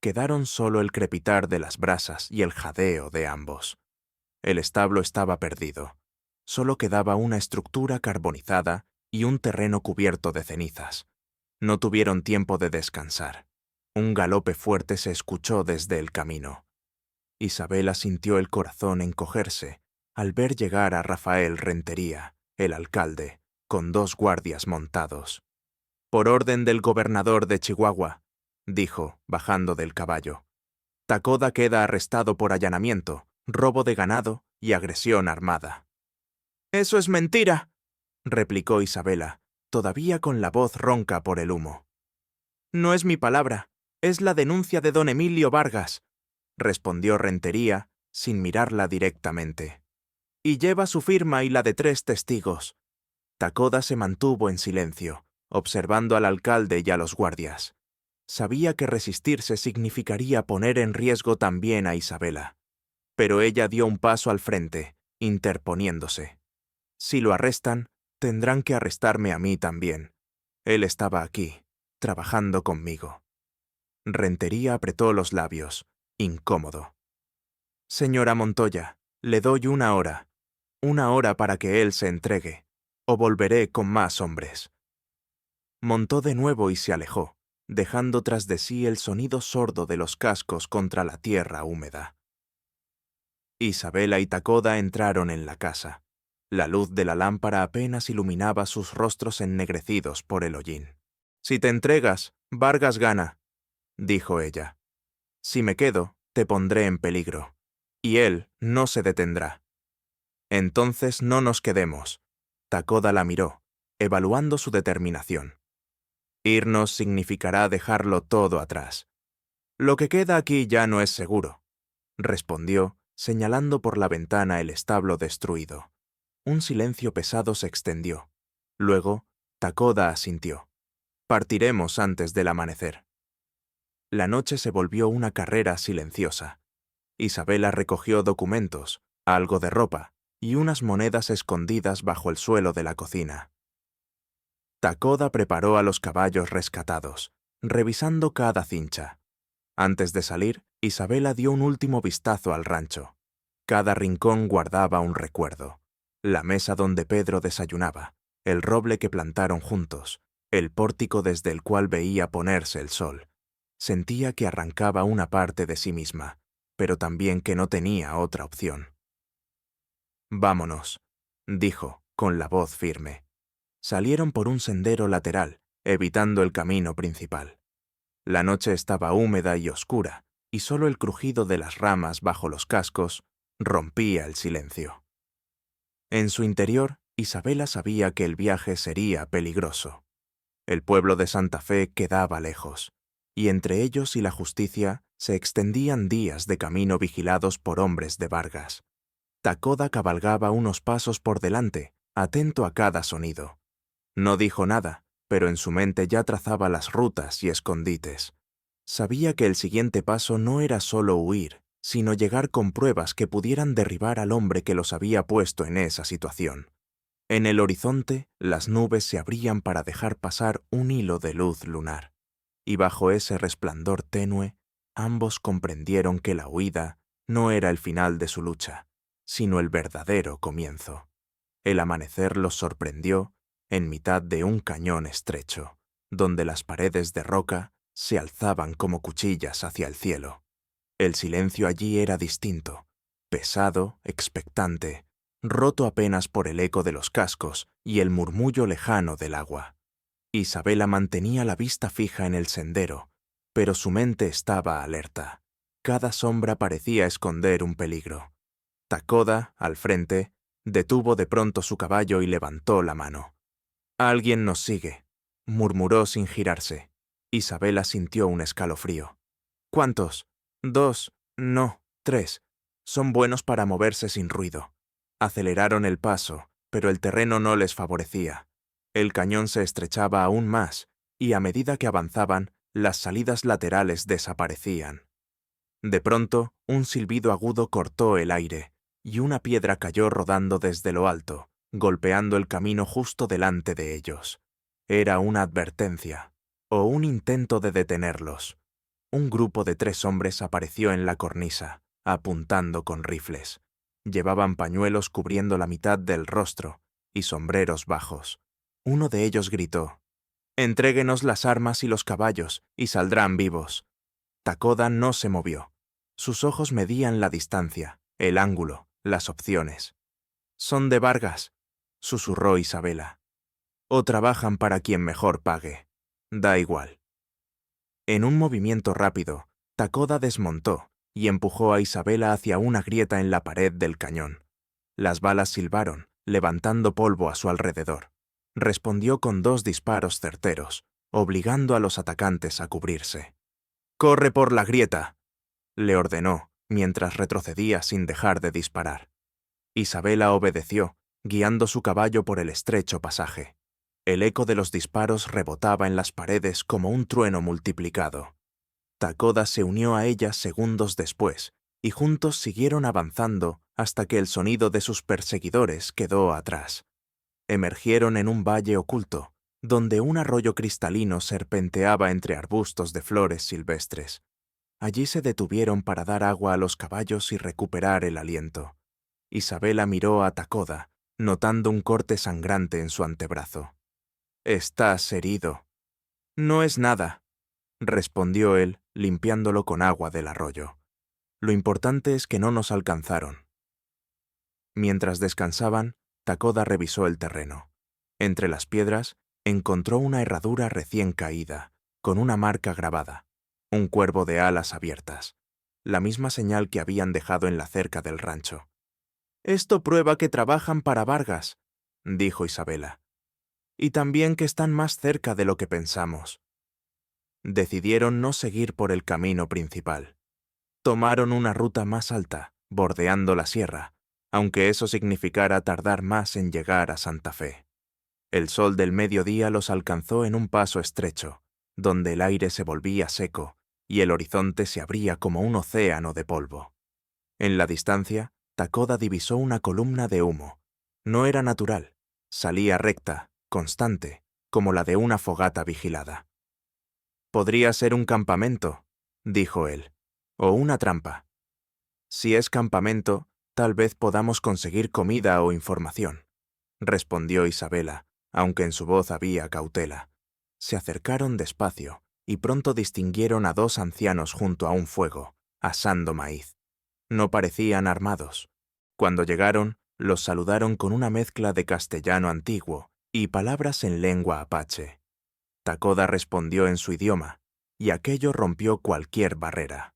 Speaker 1: Quedaron solo el crepitar de las brasas y el jadeo de ambos. El establo estaba perdido. Solo quedaba una estructura carbonizada y un terreno cubierto de cenizas. No tuvieron tiempo de descansar. Un galope fuerte se escuchó desde el camino. Isabela sintió el corazón encogerse al ver llegar a Rafael Rentería, el alcalde, con 2 guardias montados. «Por orden del gobernador de Chihuahua», dijo, bajando del caballo. «Tacoda queda arrestado por allanamiento, robo de ganado y agresión armada». «¡Eso es mentira!», replicó Isabela, todavía con la voz ronca por el humo. «No es mi palabra, es la denuncia de don Emilio Vargas», respondió Rentería, sin mirarla directamente. «Y lleva su firma y la de 3 testigos». Tacoda se mantuvo en silencio, observando al alcalde y a los guardias. Sabía que resistirse significaría poner en riesgo también a Isabela. Pero ella dio un paso al frente, interponiéndose. «Si lo arrestan, tendrán que arrestarme a mí también. Él estaba aquí, trabajando conmigo». Rentería apretó los labios, incómodo. «Señora Montoya, le doy 1 hora. 1 hora para que él se entregue, o volveré con más hombres». Montó de nuevo y se alejó, dejando tras de sí el sonido sordo de los cascos contra la tierra húmeda. Isabela y Tacoda entraron en la casa. La luz de la lámpara apenas iluminaba sus rostros ennegrecidos por el hollín. «Si te entregas, Vargas gana», dijo ella. «Si me quedo, te pondré en peligro. Y él no se detendrá». «Entonces no nos quedemos». Tacoda la miró, evaluando su determinación. «Irnos significará dejarlo todo atrás». «Lo que queda aquí ya no es seguro», respondió, señalando por la ventana el establo destruido. Un silencio pesado se extendió. Luego, Tacoda asintió. «Partiremos antes del amanecer». La noche se volvió una carrera silenciosa. Isabela recogió documentos, algo de ropa y unas monedas escondidas bajo el suelo de la cocina. Tacoda preparó a los caballos rescatados, revisando cada cincha. Antes de salir, Isabela dio un último vistazo al rancho. Cada rincón guardaba un recuerdo. La mesa donde Pedro desayunaba, el roble que plantaron juntos, el pórtico desde el cual veía ponerse el sol. Sentía que arrancaba una parte de sí misma, pero también que no tenía otra opción. «Vámonos», dijo, con la voz firme. Salieron por un sendero lateral, evitando el camino principal. La noche estaba húmeda y oscura, y solo el crujido de las ramas bajo los cascos rompía el silencio. En su interior, Isabela sabía que el viaje sería peligroso. El pueblo de Santa Fe quedaba lejos, y entre ellos y la justicia se extendían días de camino vigilados por hombres de Vargas. Tacoda cabalgaba unos pasos por delante, atento a cada sonido. No dijo nada, pero en su mente ya trazaba las rutas y escondites. Sabía que el siguiente paso no era solo huir, sino llegar con pruebas que pudieran derribar al hombre que los había puesto en esa situación. En el horizonte, las nubes se abrían para dejar pasar un hilo de luz lunar, y bajo ese resplandor tenue, ambos comprendieron que la huida no era el final de su lucha, sino el verdadero comienzo. El amanecer los sorprendió en mitad de un cañón estrecho, donde las paredes de roca se alzaban como cuchillas hacia el cielo. El silencio allí era distinto, pesado, expectante, roto apenas por el eco de los cascos y el murmullo lejano del agua. Isabela mantenía la vista fija en el sendero, pero su mente estaba alerta. Cada sombra parecía esconder un peligro. Tacoda, al frente, detuvo de pronto su caballo y levantó la mano. «Alguien nos sigue», murmuró sin girarse. Isabela sintió un escalofrío. «¿Cuántos? 2, no, 3. Son buenos para moverse sin ruido». Aceleraron el paso, pero el terreno no les favorecía. El cañón se estrechaba aún más, y a medida que avanzaban, las salidas laterales desaparecían. De pronto, un silbido agudo cortó el aire, y una piedra cayó rodando desde lo alto, golpeando el camino justo delante de ellos. Era una advertencia, o un intento de detenerlos. Un grupo de 3 hombres apareció en la cornisa, apuntando con rifles. Llevaban pañuelos cubriendo la mitad del rostro y sombreros bajos. Uno de ellos gritó: «Entréguenos las armas y los caballos, y saldrán vivos». Takoda no se movió. Sus ojos medían la distancia, el ángulo, las opciones. «Son de Vargas», susurró Isabela. «O trabajan para quien mejor pague. Da igual». En un movimiento rápido, Takoda desmontó y empujó a Isabela hacia una grieta en la pared del cañón. Las balas silbaron, levantando polvo a su alrededor. Respondió con 2 disparos certeros, obligando a los atacantes a cubrirse. «¡Corre por la grieta!», le ordenó, mientras retrocedía sin dejar de disparar. Isabela obedeció, guiando su caballo por el estrecho pasaje. El eco de los disparos rebotaba en las paredes como un trueno multiplicado. Takoda se unió a ella segundos después, y juntos siguieron avanzando hasta que el sonido de sus perseguidores quedó atrás. Emergieron en un valle oculto, donde un arroyo cristalino serpenteaba entre arbustos de flores silvestres. Allí se detuvieron para dar agua a los caballos y recuperar el aliento. Isabela miró a Takoda, notando un corte sangrante en su antebrazo. «Estás herido». «No es nada», respondió él, limpiándolo con agua del arroyo. «Lo importante es que no nos alcanzaron». Mientras descansaban, Takoda revisó el terreno. Entre las piedras, encontró una herradura recién caída, con una marca grabada, un cuervo de alas abiertas, la misma señal que habían dejado en la cerca del rancho. «Esto prueba que trabajan para Vargas», dijo Isabela, «y también que están más cerca de lo que pensamos». Decidieron no seguir por el camino principal. Tomaron una ruta más alta, bordeando la sierra, aunque eso significara tardar más en llegar a Santa Fe. El sol del mediodía los alcanzó en un paso estrecho, donde el aire se volvía seco y el horizonte se abría como un océano de polvo. En la distancia, Takoda divisó una columna de humo. No era natural, salía recta, constante, como la de una fogata vigilada. «Podría ser un campamento», dijo él, «o una trampa. Si es campamento, tal vez podamos conseguir comida o información», respondió Isabela, aunque en su voz había cautela. Se acercaron despacio y pronto distinguieron a 2 ancianos junto a un fuego, asando maíz. No parecían armados. Cuando llegaron, los saludaron con una mezcla de castellano antiguo y palabras en lengua apache. Takoda respondió en su idioma, y aquello rompió cualquier barrera.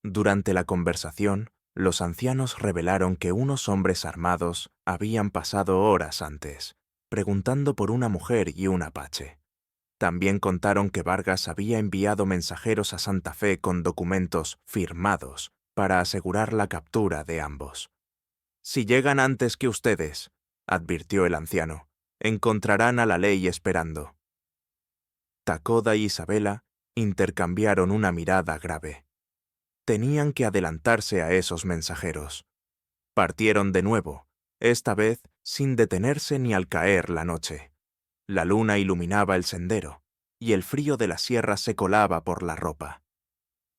Speaker 1: Durante la conversación, los ancianos revelaron que unos hombres armados habían pasado horas antes, preguntando por una mujer y un apache. También contaron que Vargas había enviado mensajeros a Santa Fe con documentos firmados para asegurar la captura de ambos. «Si llegan antes que ustedes», advirtió el anciano, «encontrarán a la ley esperando». Takoda y Isabela intercambiaron una mirada grave. Tenían que adelantarse a esos mensajeros. Partieron de nuevo, esta vez sin detenerse ni al caer la noche. La luna iluminaba el sendero, y el frío de la sierra se colaba por la ropa.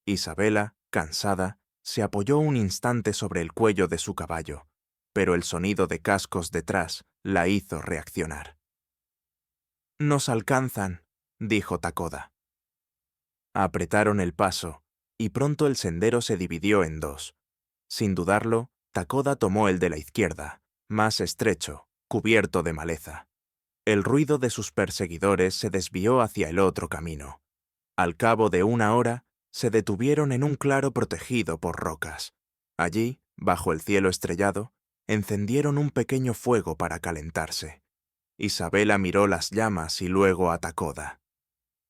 Speaker 1: Isabela, cansada, se apoyó un instante sobre el cuello de su caballo, pero el sonido de cascos detrás la hizo reaccionar. «Nos alcanzan», dijo Takoda. Apretaron el paso, y pronto el sendero se dividió en 2. Sin dudarlo, Takoda tomó el de la izquierda, más estrecho, cubierto de maleza. El ruido de sus perseguidores se desvió hacia el otro camino. Al cabo de 1 hora, se detuvieron en un claro protegido por rocas. Allí, bajo el cielo estrellado, encendieron un pequeño fuego para calentarse. Isabela miró las llamas y luego a Takoda.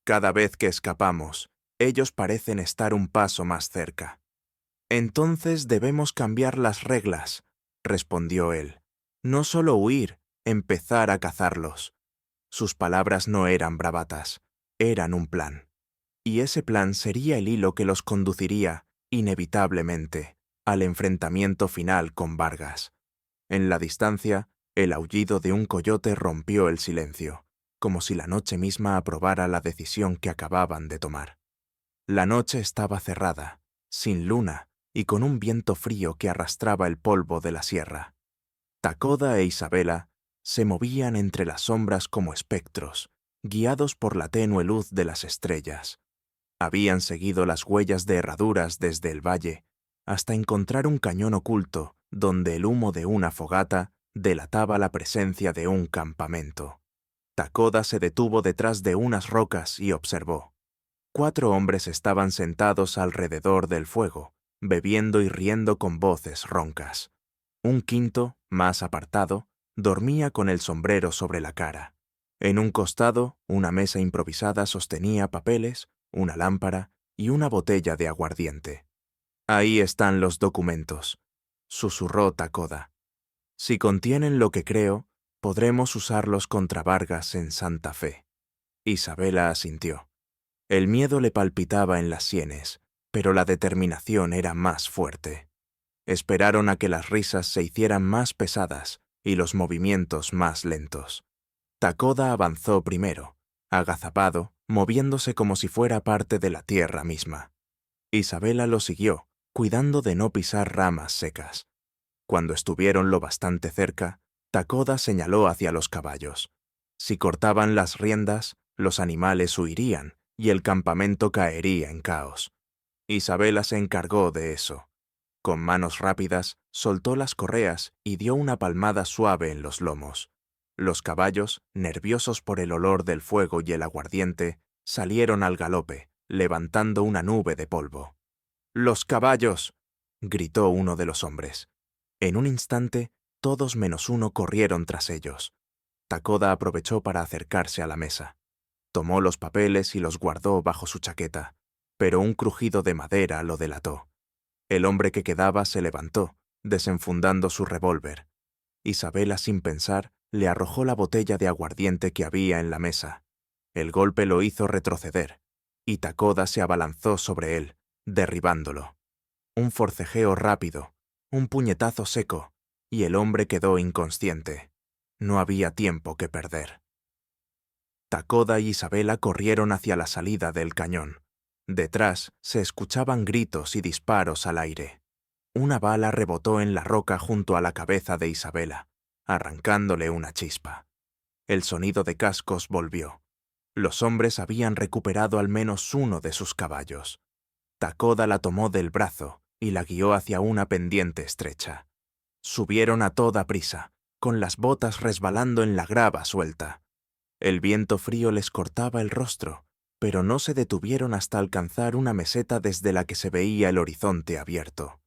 Speaker 1: «Cada vez que escapamos, ellos parecen estar un paso más cerca». «Entonces debemos cambiar las reglas», respondió él. «No solo huir, empezar a cazarlos. Sus palabras no eran bravatas, eran un plan. Y ese plan sería el hilo que los conduciría, inevitablemente, al enfrentamiento final con Vargas. En la distancia, el aullido de un coyote rompió el silencio, como si la noche misma aprobara la decisión que acababan de tomar. La noche estaba cerrada, sin luna y con un viento frío que arrastraba el polvo de la sierra. Takoda e Isabela se movían entre las sombras como espectros, guiados por la tenue luz de las estrellas. Habían seguido las huellas de herraduras desde el valle hasta encontrar un cañón oculto donde el humo de una fogata delataba la presencia de un campamento. Takoda se detuvo detrás de unas rocas y observó. 4 hombres estaban sentados alrededor del fuego, bebiendo y riendo con voces roncas. Un quinto, más apartado, dormía con el sombrero sobre la cara. En un costado, una mesa improvisada sostenía papeles, una lámpara y una botella de aguardiente. «Ahí están los documentos», susurró Takoda. «Si contienen lo que creo, podremos usarlos contra Vargas en Santa Fe». Isabela asintió. El miedo le palpitaba en las sienes, pero la determinación era más fuerte. Esperaron a que las risas se hicieran más pesadas y los movimientos más lentos. Takoda avanzó primero, agazapado, moviéndose como si fuera parte de la tierra misma. Isabela lo siguió, cuidando de no pisar ramas secas. Cuando estuvieron lo bastante cerca, Takoda señaló hacia los caballos. Si cortaban las riendas, los animales huirían y el campamento caería en caos. Isabela se encargó de eso. Con manos rápidas, soltó las correas y dio una palmada suave en los lomos. Los caballos, nerviosos por el olor del fuego y el aguardiente, salieron al galope, levantando una nube de polvo. «¡Los caballos!», gritó uno de los hombres. En un instante, todos menos uno corrieron tras ellos. Takoda aprovechó para acercarse a la mesa. Tomó los papeles y los guardó bajo su chaqueta, pero un crujido de madera lo delató. El hombre que quedaba se levantó, desenfundando su revólver. Isabela, sin pensar, le arrojó la botella de aguardiente que había en la mesa. El golpe lo hizo retroceder, y Takoda se abalanzó sobre él, derribándolo. Un forcejeo rápido, un puñetazo seco, y el hombre quedó inconsciente. No había tiempo que perder. Takoda y Isabela corrieron hacia la salida del cañón. Detrás se escuchaban gritos y disparos al aire. Una bala rebotó en la roca junto a la cabeza de Isabela, arrancándole una chispa. El sonido de cascos volvió. Los hombres habían recuperado al menos uno de sus caballos. Takoda la tomó del brazo y la guió hacia una pendiente estrecha. Subieron a toda prisa, con las botas resbalando en la grava suelta. El viento frío les cortaba el rostro, pero no se detuvieron hasta alcanzar una meseta desde la que se veía el horizonte abierto.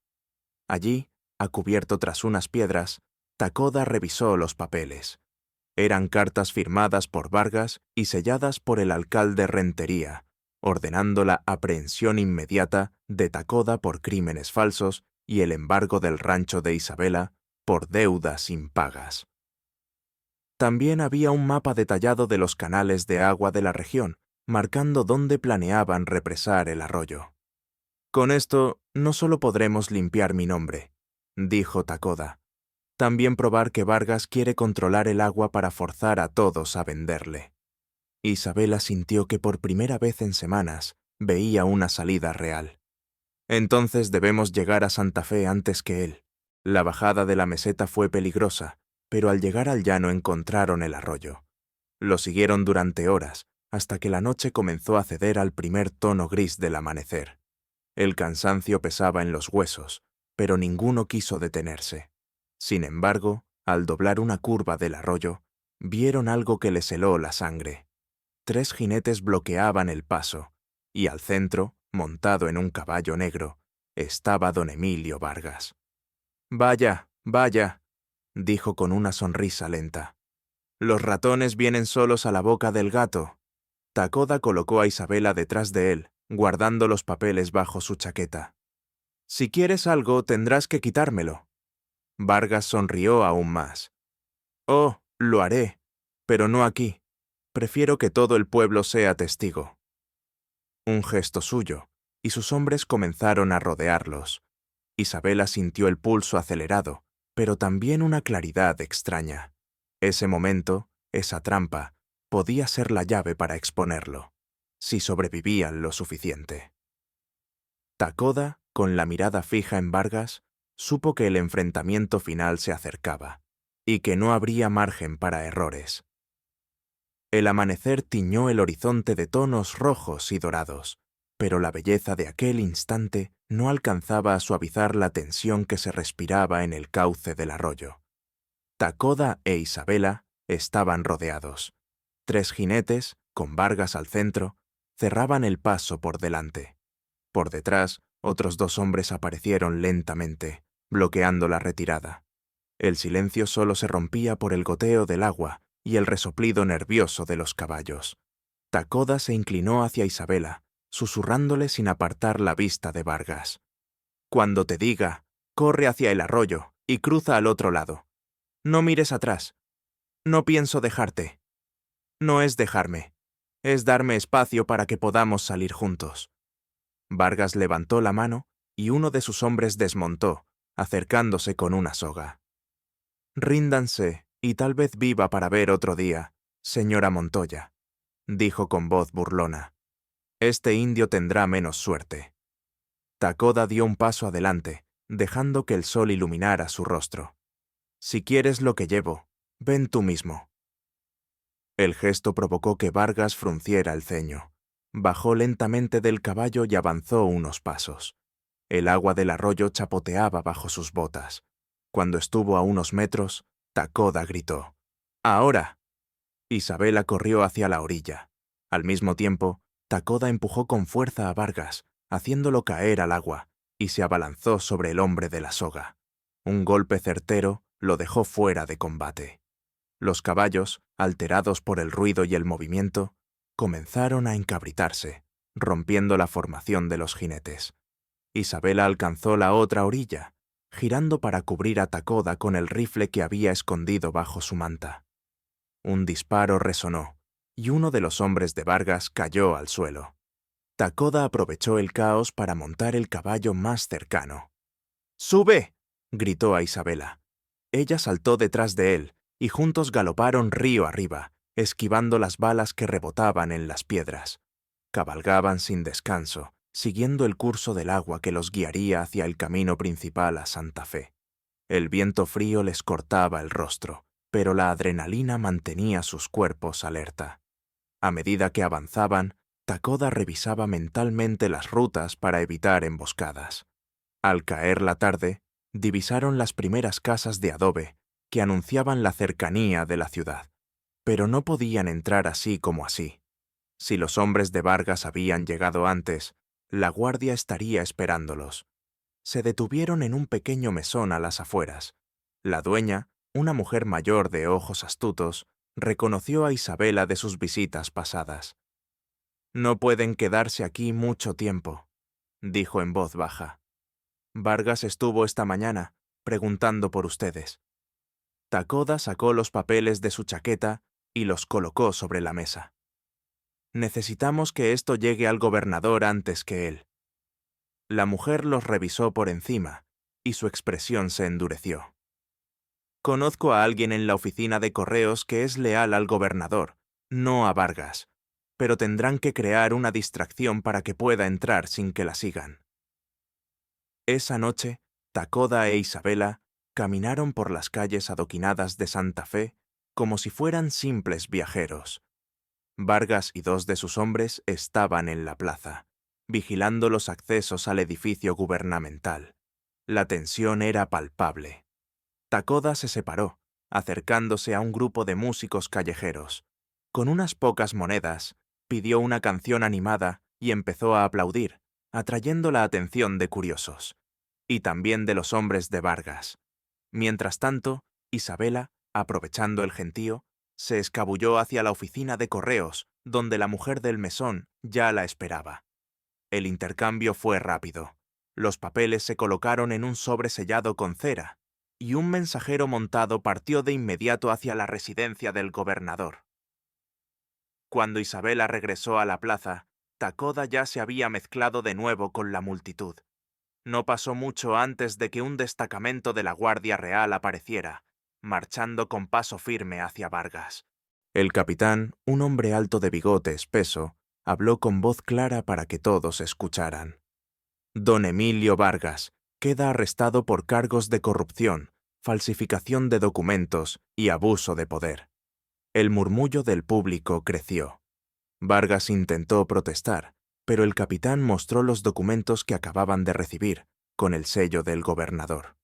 Speaker 1: Allí, a cubierto tras unas piedras, Takoda revisó los papeles. Eran cartas firmadas por Vargas y selladas por el alcalde Rentería, ordenando la aprehensión inmediata de Takoda por crímenes falsos y el embargo del rancho de Isabela por deudas impagas. También había un mapa detallado de los canales de agua de la región, marcando dónde planeaban represar el arroyo. «Con esto no solo podremos limpiar mi nombre», dijo Takoda, «también probar que Vargas quiere controlar el agua para forzar a todos a venderle». Isabela sintió que por primera vez en semanas veía una salida real. «Entonces debemos llegar a Santa Fe antes que él». La bajada de la meseta fue peligrosa, pero al llegar al llano encontraron el arroyo. Lo siguieron durante horas, hasta que la noche comenzó a ceder al primer tono gris del amanecer. El cansancio pesaba en los huesos, pero ninguno quiso detenerse. Sin embargo, al doblar una curva del arroyo, vieron algo que les heló la sangre. 3 jinetes bloqueaban el paso, y al centro, montado en un caballo negro, estaba don Emilio Vargas. «Vaya, vaya», dijo con una sonrisa lenta. «Los ratones vienen solos a la boca del gato». Takoda colocó a Isabela detrás de él, guardando los papeles bajo su chaqueta. «Si quieres algo, tendrás que quitármelo». Vargas sonrió aún más. «Oh, Lo haré, pero no aquí. Prefiero que todo el pueblo sea testigo. Un gesto suyo, y sus hombres comenzaron a rodearlos. Isabela sintió el pulso acelerado, pero también una claridad extraña. Ese momento, esa trampa, podía ser la llave para exponerlo, si sobrevivían lo suficiente. Takoda, con la mirada fija en Vargas, supo que el enfrentamiento final se acercaba, y que no habría margen para errores. El amanecer tiñó el horizonte de tonos rojos y dorados, pero la belleza de aquel instante no alcanzaba a suavizar la tensión que se respiraba en el cauce del arroyo. Takoda e Isabela estaban rodeados. 3 jinetes, con Vargas al centro, cerraban el paso por delante. Por detrás, otros 2 hombres aparecieron lentamente, bloqueando la retirada. El silencio solo se rompía por el goteo del agua y el resoplido nervioso de los caballos. Takoda se inclinó hacia Isabela, susurrándole sin apartar la vista de Vargas. «Cuando te diga, corre hacia el arroyo y cruza al otro lado. No mires atrás. No pienso dejarte. No es dejarme. Es darme espacio para que podamos salir juntos». Vargas levantó la mano y uno de sus hombres desmontó, acercándose con una soga. «Ríndanse, y tal vez viva para ver otro día, señora Montoya», dijo con voz burlona. «Este indio tendrá menos suerte». Takoda dio un paso adelante, dejando que el sol iluminara su rostro. «Si quieres lo que llevo, ven tú mismo». El gesto provocó que Vargas frunciera el ceño. Bajó lentamente del caballo y avanzó unos pasos. El agua del arroyo chapoteaba bajo sus botas. Cuando estuvo a unos metros, Takoda gritó: «¡Ahora!». Isabela corrió hacia la orilla. Al mismo tiempo, Takoda empujó con fuerza a Vargas, haciéndolo caer al agua, y se abalanzó sobre el hombre de la soga. Un golpe certero lo dejó fuera de combate. Los caballos, alterados por el ruido y el movimiento, comenzaron a encabritarse, rompiendo la formación de los jinetes. Isabela alcanzó la otra orilla, girando para cubrir a Takoda con el rifle que había escondido bajo su manta. Un disparo resonó, y uno de los hombres de Vargas cayó al suelo. Takoda aprovechó el caos para montar el caballo más cercano. «¡Sube!», gritó a Isabela. Ella saltó detrás de él, y juntos galoparon río arriba, esquivando las balas que rebotaban en las piedras. Cabalgaban sin descanso, siguiendo el curso del agua que los guiaría hacia el camino principal a Santa Fe. El viento frío les cortaba el rostro, pero la adrenalina mantenía sus cuerpos alerta. A medida que avanzaban, Takoda revisaba mentalmente las rutas para evitar emboscadas. Al caer la tarde, divisaron las primeras casas de adobe que anunciaban la cercanía de la ciudad, pero no podían entrar así como así. Si los hombres de Vargas habían llegado antes, la guardia estaría esperándolos. Se detuvieron en un pequeño mesón a las afueras. La dueña, una mujer mayor de ojos astutos, reconoció a Isabela de sus visitas pasadas. «No pueden quedarse aquí mucho tiempo», dijo en voz baja. «Vargas estuvo esta mañana, preguntando por ustedes». Takoda sacó los papeles de su chaqueta y los colocó sobre la mesa. «Necesitamos que esto llegue al gobernador antes que él». La mujer los revisó por encima, y su expresión se endureció. «Conozco a alguien en la oficina de correos que es leal al gobernador, no a Vargas, pero tendrán que crear una distracción para que pueda entrar sin que la sigan». Esa noche, Takoda e Isabela caminaron por las calles adoquinadas de Santa Fe como si fueran simples viajeros. Vargas y 2 de sus hombres estaban en la plaza, vigilando los accesos al edificio gubernamental. La tensión era palpable. Takoda se separó, acercándose a un grupo de músicos callejeros. Con unas pocas monedas, pidió una canción animada y empezó a aplaudir, atrayendo la atención de curiosos, y también de los hombres de Vargas. Mientras tanto, Isabela, aprovechando el gentío, se escabulló hacia la oficina de correos, donde la mujer del mesón ya la esperaba. El intercambio fue rápido. Los papeles se colocaron en un sobre sellado con cera, y un mensajero montado partió de inmediato hacia la residencia del gobernador. Cuando Isabela regresó a la plaza, Takoda ya se había mezclado de nuevo con la multitud. No pasó mucho antes de que un destacamento de la Guardia Real apareciera, marchando con paso firme hacia Vargas. El capitán, un hombre alto de bigote espeso, habló con voz clara para que todos escucharan. Don Emilio Vargas queda arrestado por cargos de corrupción, falsificación de documentos y abuso de poder. El murmullo del público creció. Vargas intentó protestar, pero el capitán mostró los documentos que acababan de recibir, con el sello del gobernador.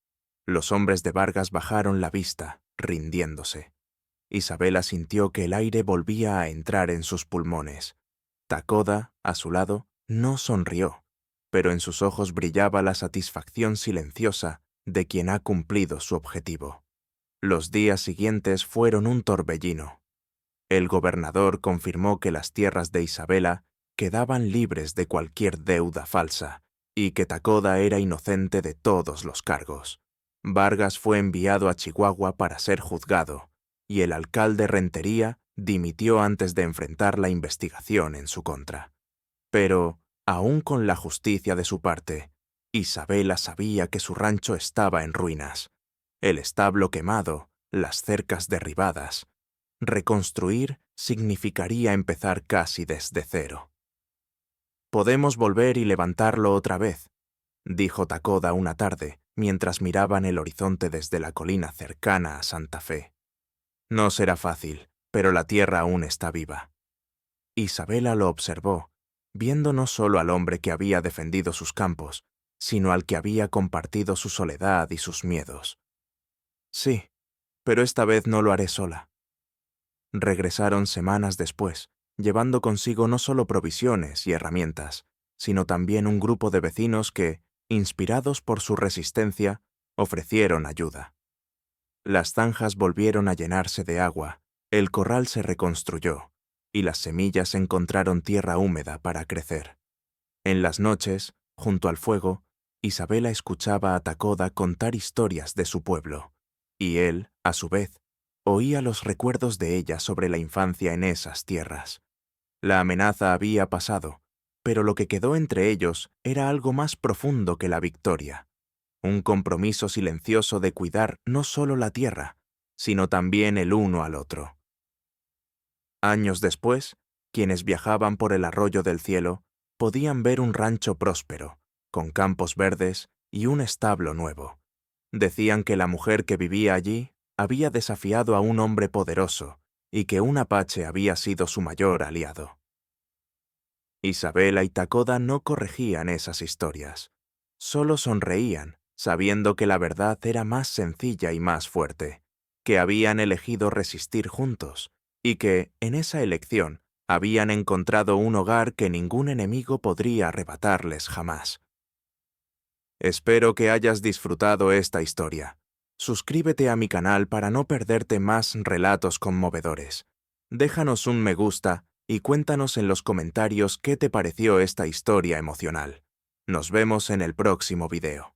Speaker 1: Los hombres de Vargas bajaron la vista, rindiéndose. Isabela sintió que el aire volvía a entrar en sus pulmones. Takoda, a su lado, no sonrió, pero en sus ojos brillaba la satisfacción silenciosa de quien ha cumplido su objetivo. Los días siguientes fueron un torbellino. El gobernador confirmó que las tierras de Isabela quedaban libres de cualquier deuda falsa y que Takoda era inocente de todos los cargos. Vargas fue enviado a Chihuahua para ser juzgado, y el alcalde Rentería dimitió antes de enfrentar la investigación en su contra. Pero, aún con la justicia de su parte, Isabela sabía que su rancho estaba en ruinas, el establo quemado, las cercas derribadas. Reconstruir significaría empezar casi desde cero. «Podemos volver y levantarlo otra vez», dijo Takoda una tarde, mientras miraban el horizonte desde la colina cercana a Santa Fe. «No será fácil, pero la tierra aún está viva». Isabela lo observó, viendo no solo al hombre que había defendido sus campos, sino al que había compartido su soledad y sus miedos. «Sí, pero esta vez no lo haré sola». Regresaron semanas después, llevando consigo no solo provisiones y herramientas, sino también un grupo de vecinos que, inspirados por su resistencia, ofrecieron ayuda. Las zanjas volvieron a llenarse de agua, el corral se reconstruyó, y las semillas encontraron tierra húmeda para crecer. En las noches, junto al fuego, Isabela escuchaba a Takoda contar historias de su pueblo, y él, a su vez, oía los recuerdos de ella sobre la infancia en esas tierras. La amenaza había pasado, pero lo que quedó entre ellos era algo más profundo que la victoria, un compromiso silencioso de cuidar no solo la tierra, sino también el uno al otro. Años después, quienes viajaban por el arroyo del cielo podían ver un rancho próspero, con campos verdes y un establo nuevo. Decían que la mujer que vivía allí había desafiado a un hombre poderoso y que un apache había sido su mayor aliado. Isabela y Takoda no corregían esas historias, solo sonreían, sabiendo que la verdad era más sencilla y más fuerte, que habían elegido resistir juntos y que, en esa elección, habían encontrado un hogar que ningún enemigo podría arrebatarles jamás. Espero que hayas disfrutado esta historia. Suscríbete a mi canal para no perderte más relatos conmovedores. Déjanos un me gusta y cuéntanos en los comentarios qué te pareció esta historia emocional. Nos vemos en el próximo video.